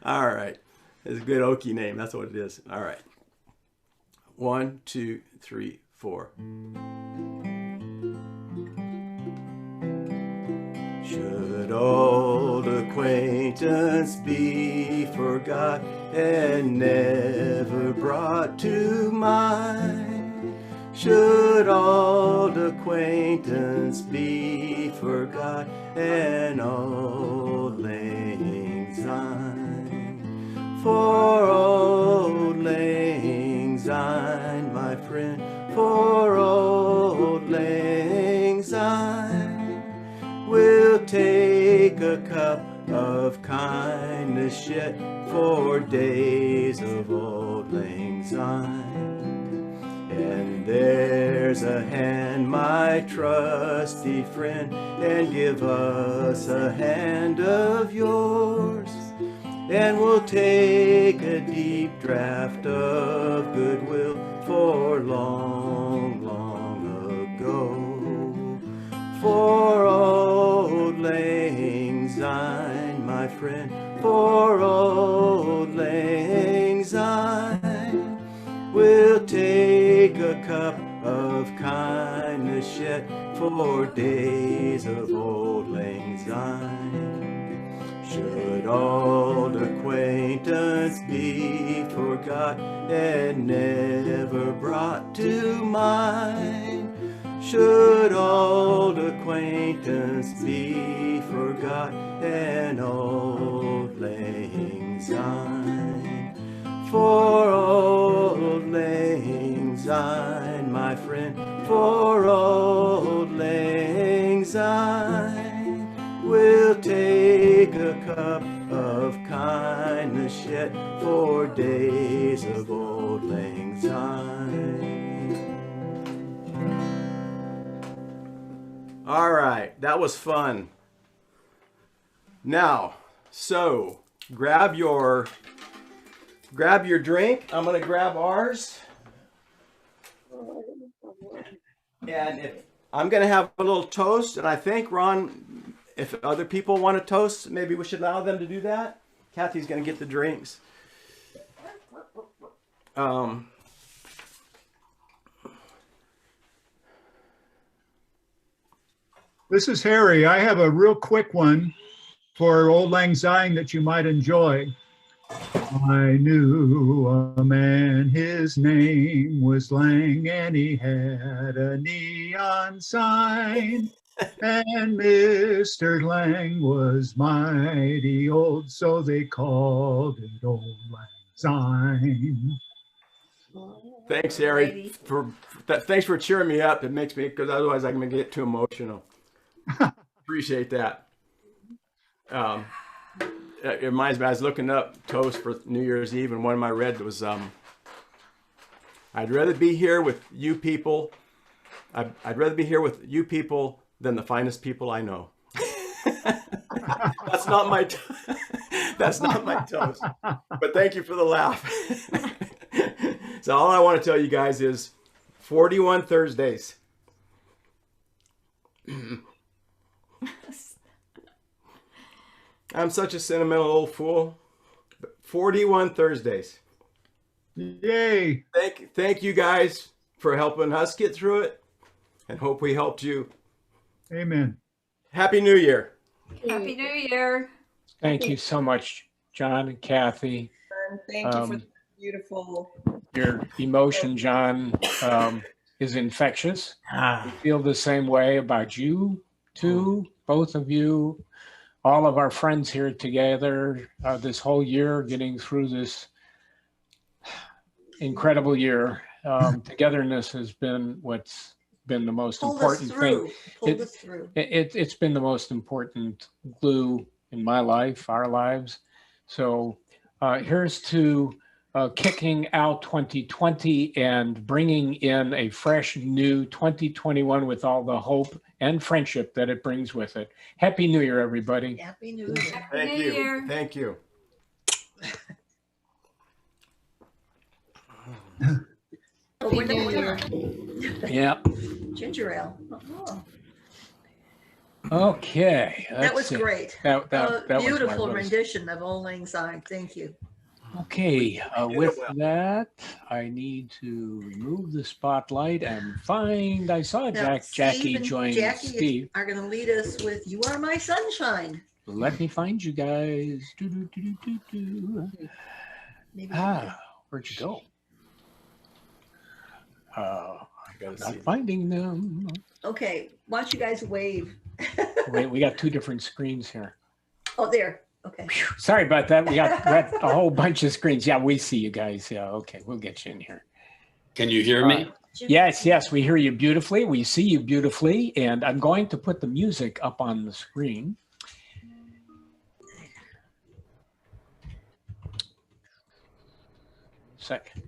All right. It's a good Okie name. That's what it is. All right. 1, 2, 3, 4. Should old acquaintance be forgot and never brought to mind? Should old acquaintance be forgot and Auld Lang Syne? For Auld Lang Syne, my friend, for Auld Lang Syne, we'll take a cup of kindness yet for days of Auld Lang Syne. And there's a hand, my trusty friend, and give us a hand of yours, and we'll take a deep draught of goodwill for long, long ago. For Auld Lang Syne. my friend, for old lang syne. We'll take a cup of kindness yet for days of old lang syne. Should old acquaintance be forgot and never brought to mind? Should old acquaintance be forgot and old lang syne? For old lang syne, my friend, for old lang syne, we'll take a cup of kindness yet for days of old lang syne. All right, that was fun. Now, so grab your drink. I'm gonna grab ours. And I'm gonna have a little toast, and I think, Ron, if other people want to toast, maybe we should allow them to do that. Kathy's gonna get the drinks. This is Harry. I have a real quick one for Old Lang Syne that you might enjoy. I knew a man, his name was Lang, and he had a neon sign. And Mr. Lang was mighty old, so they called it Old Lang Syne. Thanks, Harry, thanks for cheering me up. It makes me, because otherwise I'm gonna get too emotional. Appreciate that. It reminds me, I was looking up toast for New Year's Eve, and one of my read was, I'd rather be here with you people. I'd rather be here with you people than the finest people I know. That's not my that's not my toast. But thank you for the laugh. So all I want to tell you guys is 41 Thursdays. I'm such a sentimental old fool. 41 Thursdays. Yay. Thank you guys for helping us get through it, and hope we helped you. Amen. Happy New Year. Happy New Year. Thank you so much, John and Kathy. Thank you for the beautiful. Your emotion, John, is infectious. We feel the same way about you too, both of you, all of our friends here together this whole year, getting through this incredible year. Togetherness has been what's been the most important thing. It's been the most important glue in my life, our lives. So here's to kicking out 2020 and bringing in a fresh new 2021 with all the hope and friendship that it brings with it. Happy New Year, everybody. Happy New Year. Thank you. Thank you. Happy New Year. Yeah. Ginger ale. Okay. That was great. That was beautiful marvelous. rendition of Old Lang Syne. Thank you. Okay, with that, I need to remove the spotlight and find, I saw Now, Jackie Steve and join Jackie Steve. are going to lead us with "You Are My Sunshine." Let me find you guys. Where'd you go? I'm not finding them. Okay, why don't you guys wave? Wait, we got two different screens here. Oh, there. Okay. Sorry about that. We got a whole bunch of screens. Yeah, we see you guys. Yeah, okay, we'll get you in here. Can you hear me? Yes, we hear you beautifully. We see you beautifully. And I'm going to put the music up on the screen. Second.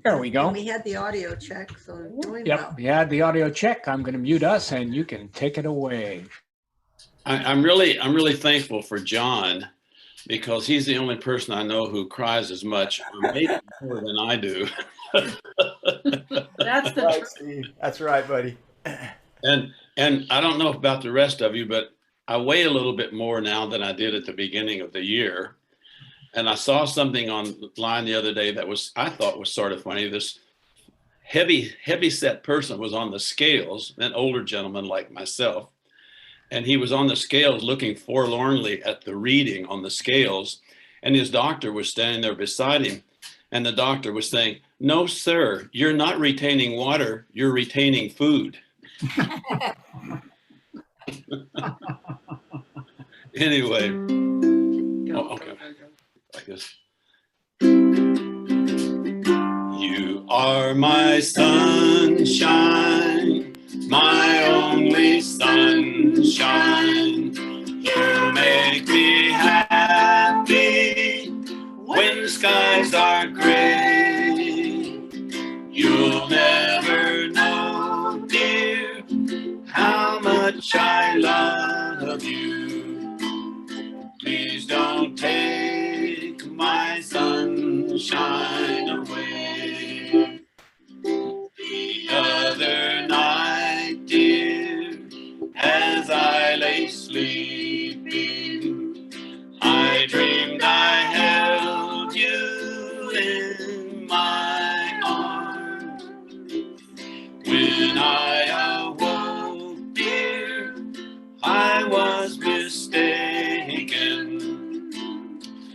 There we go. And we had the audio check, so we're doing Yep, well. we had the audio check. I'm going to mute us and you can take it away. I'm really thankful for John, because he's the only person I know who cries as much, or maybe more than I do. That's the right, truth. Steve. That's right, buddy. And I don't know about the rest of you, but I weigh a little bit more now than I did at the beginning of the year. And I saw something online the other day that I thought was sort of funny. This heavy set person was on the scales, an older gentleman like myself. And he was on the scales looking forlornly at the reading on the scales. And his doctor was standing there beside him. And the doctor was saying, "No, sir, you're not retaining water, you're retaining food." Anyway, okay, I guess. You are my sunshine, my only sunshine. You make me happy when skies are gray. You'll never know, dear, how much I love you. Please don't take my sunshine away. The other night, dear, as I lay sleeping, I dreamed I held you in my arms. When I awoke, dear, I was mistaken.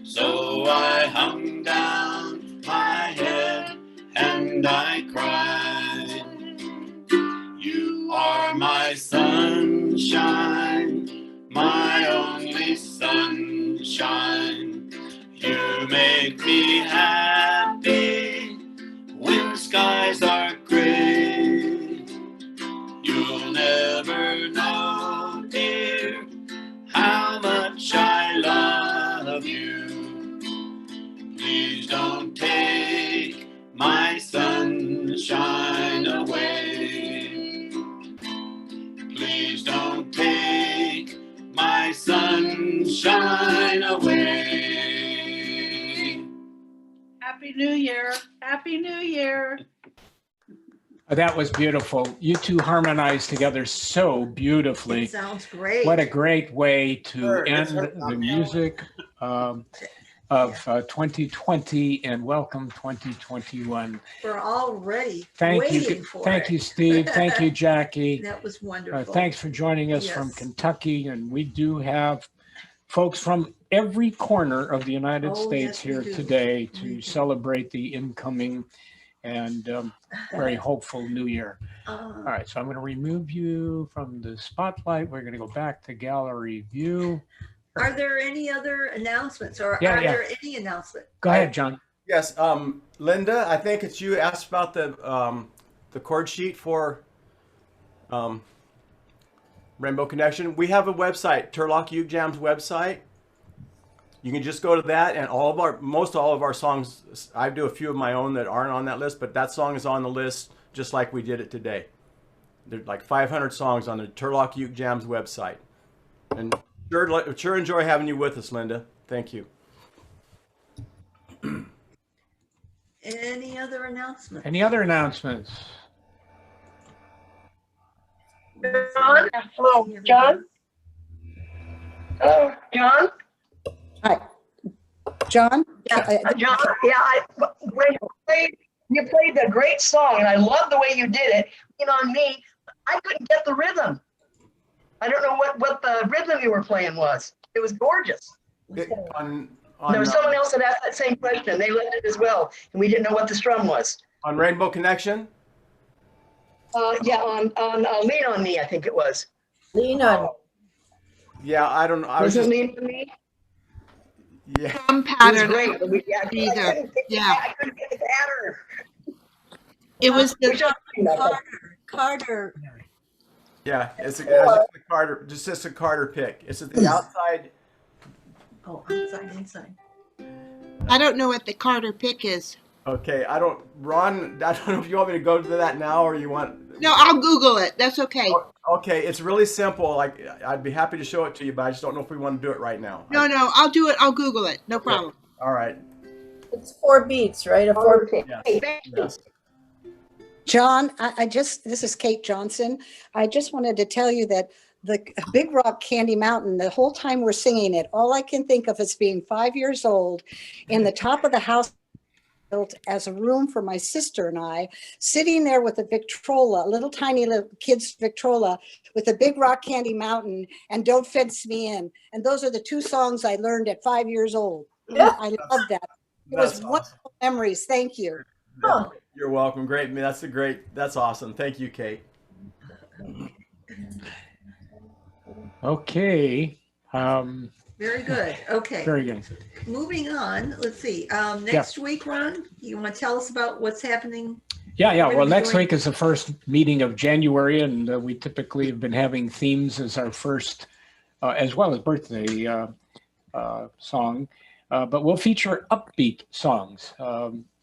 So I hung down my head and I cried. You are my sunshine, my only sunshine. You make me happy when skies are gray. You'll never know, dear, how much I love you. Please don't take my sunshine away. Please don't take my sunshine away. Happy New Year. Happy New Year. That was beautiful. You two harmonized together so beautifully. It sounds great. What a great way to end the music of 2020 and welcome 2021. We're already Thank waiting you. for Thank it. you, Steve. Thank you, Jackie. That was wonderful. Thanks for joining us from Yes. Kentucky. And we do have folks from every corner of the United States yes, we here do. today to celebrate the incoming and very hopeful new year. All right, so I'm going to remove you from the spotlight. We're going to go back to gallery view. Are there any other announcements or Yeah, are yeah. there any announcements? Go ahead, John. Yes, Linda, I think it's you asked about the chord sheet for Rainbow Connection. We have a website, Turlock Uke Jam's website. You can just go to that, and most all of our songs, I do a few of my own that aren't on that list, but that song is on the list just like we did it today. There's like 500 songs on the Turlock Uke Jam's website. And sure enjoy having you with us, Linda. Thank you. Any other announcements? Any other announcements? John? Hello, John? Hello, John? Hi. John? Yeah, John, when you played a great song, and I love the way you did it. On me, I couldn't get the rhythm. I don't know what the rhythm you were playing was. It was gorgeous. There was someone else that asked that same question. They loved it as well, and we didn't know what the strum was. On Rainbow Connection? Yeah, on Lean On Me, I think it was. Lean On. Yeah, I don't know. I Was was it just, Lean On Me? yeah. Some It was pattern. great. Either. Yeah. I couldn't get the pattern. It was Which the one? Carter. Yeah, it's just a Carter pick. It's at the outside. Oh, outside, inside. I don't know what the Carter pick is. Okay, Ron, I don't know if you want me to go to that now or you want. No, I'll Google it. That's okay. Okay, it's really simple. Like, I'd be happy to show it to you, but I just don't know if we want to do it right now. No, I'll do it. I'll Google it. No problem. All right. It's 4 beats, right? A 4 beat. Yes. John, this is Kate Johnson. I just wanted to tell you that the Big Rock Candy Mountain, the whole time we're singing it, all I can think of is being 5 years old in the top of the house built as a room for my sister and I, sitting there with a Victrola, a little tiny little kid's Victrola with a Big Rock Candy Mountain and Don't Fence Me In. And those are the two songs I learned at 5 years old. I love that. It was wonderful memories. Thank you. You're welcome. Great. That's awesome. Thank you, Kate. Okay. Very good. Okay. Very good. Moving on. Let's see. Next week, Ron, you want to tell us about what's happening? Yeah. We're Well, gonna be next doing- week is the first meeting of January, and we typically have been having themes as our first, as well as birthday song. But we'll feature upbeat songs.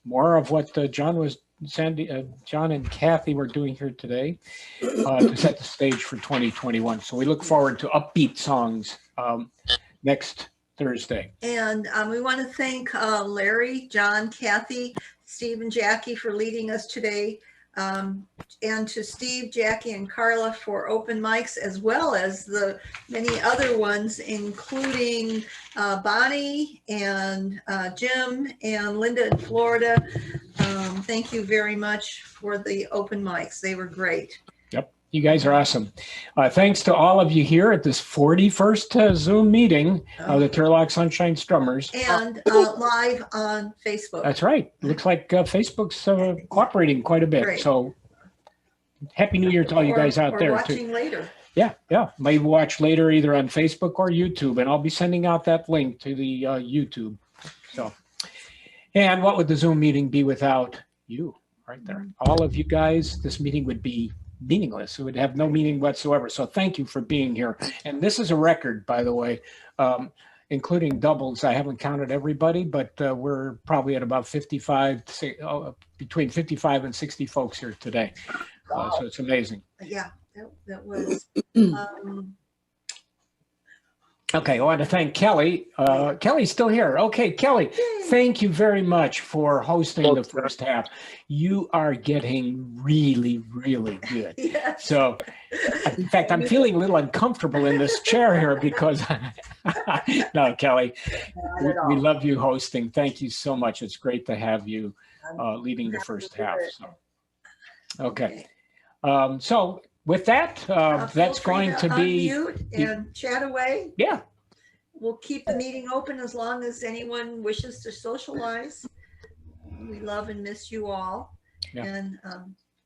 More of what John and Kathy were doing here today to set the stage for 2021. So we look forward to upbeat songs next Thursday. And we want to thank Larry, John, Kathy, Steve, and Jackie for leading us today. And to Steve, Jackie, and Carla for open mics, as well as the many other ones, including Bonnie and Jim and Linda in Florida. Thank you very much for the open mics. They were great. Yep, you guys are awesome. Thanks to all of you here at this 41st Zoom meeting of the Turlock Sunshine Strummers. And live on Facebook. That's right. Looks like Facebook's cooperating quite a bit. Great. So Happy New Year to all you guys out there watching too. Later. Yeah. Maybe watch later either on Facebook or YouTube, and I'll be sending out that link to the YouTube. So, and what would the Zoom meeting be without you right there? All of you guys, this meeting would be meaningless. It would have no meaning whatsoever. So thank you for being here. And this is a record, by the way, including doubles. I haven't counted everybody, but we're probably at about 55, between 55 and 60 folks here today. So it's amazing. Yeah, that was. Okay, I want to thank Kelly. Kelly's still here. Okay, Kelly, thank you very much for hosting the first half. You are getting really, really good. Yes. So, in fact, I'm feeling a little uncomfortable in this chair here because, no, Kelly, we love you hosting. Thank you so much. It's great to have you leading the first half. So, okay. So with that, that's going to be unmute and chat away. Yeah. We'll keep the meeting open as long as anyone wishes to socialize. We love and miss you all. Yeah. And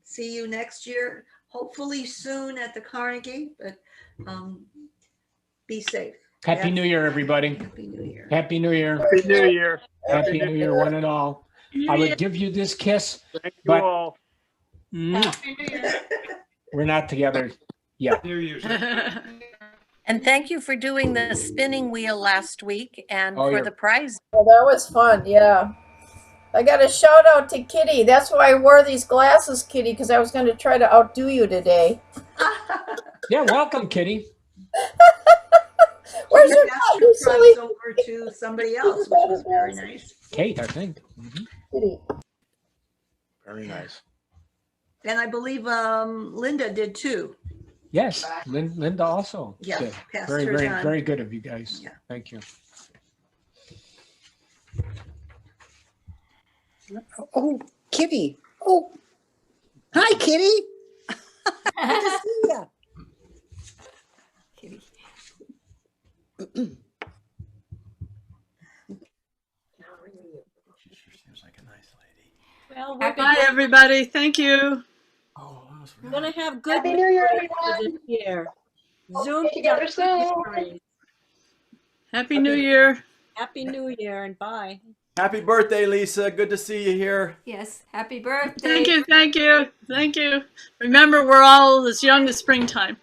see you next year, hopefully soon at the Carnegie, but be safe. Happy New Year, everybody. Happy New Year. Happy New Year. Happy New Year. Happy New Year, one and all. I would give you this kiss, Thank you but all. we're not together yet. New Year's. And thank you for doing the spinning wheel last week and Oh, for you're- the prize. Well, that was fun, yeah. I got a shout out to Kitty. That's why I wore these glasses, Kitty, because I was going to try to outdo you today. Yeah, welcome, Kitty. Where's your Passed dog, your you silly? prize over to somebody else, which was very nice. Kate, I think. Kitty. Very nice. And I believe Linda did too. Yes, Linda also. Yeah, did. passed Very, hers very, on. very good of you guys. Yeah. Thank you. Oh, Kitty. Oh, hi, Kitty. Good to see ya. Kitty. Well, Bye, everybody. Thank you. we're gonna have good Happy New Year, memories for everyone. this year. Hope Zoom to get together soon. memories. Happy New Year. Happy New Year and bye. Happy birthday, Lisa. Good to see you here. Yes, happy birthday. Thank you. Thank you. Thank you. Remember, we're all as young as springtime.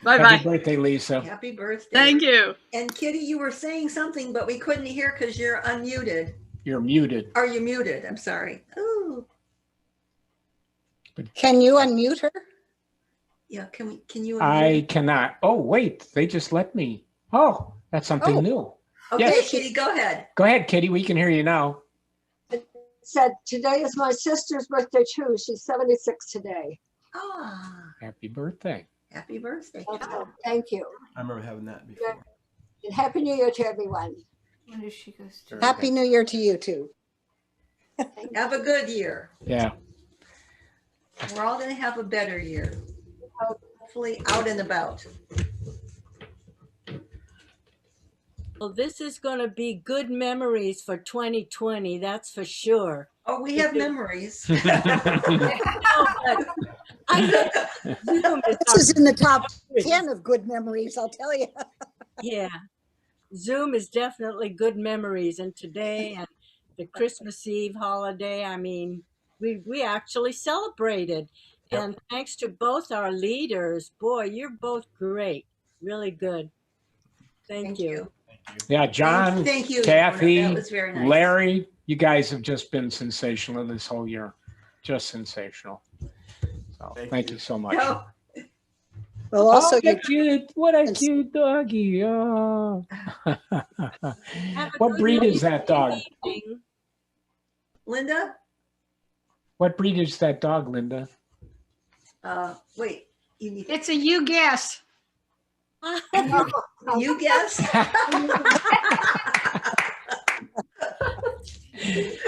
Bye-bye. Happy birthday, Lisa. Happy birthday. Thank you. And Kitty, you were saying something, but we couldn't hear because you're unmuted. You're muted. Are you muted? I'm sorry. Ooh. Can you unmute her? Yeah, can you I unmute? cannot. Oh, wait, they just let me. Oh, that's something new. Okay, Yes. Kitty, go ahead. Go ahead, Kitty. We can hear you now. Said today is my sister's birthday too. She's 76 today. Ah. Happy birthday. Happy birthday. Also, thank you. I remember having that before. And Happy New Year to everyone. When does she go to? Happy New Year to you too. Have a good year. Yeah. We're all gonna have a better year. Hopefully out and about. Well, this is going to be good memories for 2020. That's for sure. Oh, we have memories. No, but I think Zoom is This is in the top 10 of good memories, I'll tell you. Yeah, Zoom is definitely good memories, and today and the Christmas Eve holiday, I mean, we actually celebrated. Yep. And thanks to both our leaders, boy, you're both great, really good. Thank you. Yeah, John, Thank you, Kathy, Lorna. That was very nice. Larry, you guys have just been sensational this whole year. Just sensational. So thank you so much. No. Well, also, what a cute doggy. Oh. What breed is that dog? Linda? What breed is that dog, Linda? Wait, you need. It's a you guess. You guess?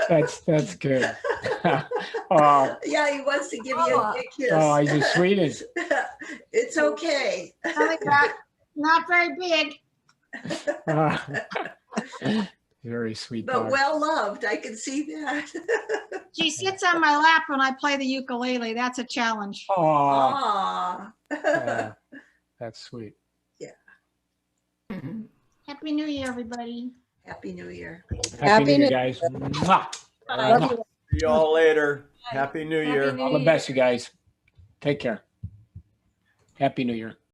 That's good. Yeah, he wants to give you a big kiss. Oh, he's the sweetest. It's okay. Not very big. Very sweet But dog. well loved. I can see that. She sits on my lap when I play the ukulele. That's a challenge. Aw. Aw. That's sweet. Happy New Year, everybody. Happy New Year. Happy New Year, guys. Mwah. See you all later. Happy New Year. All the best, you guys. Take care. Happy New Year.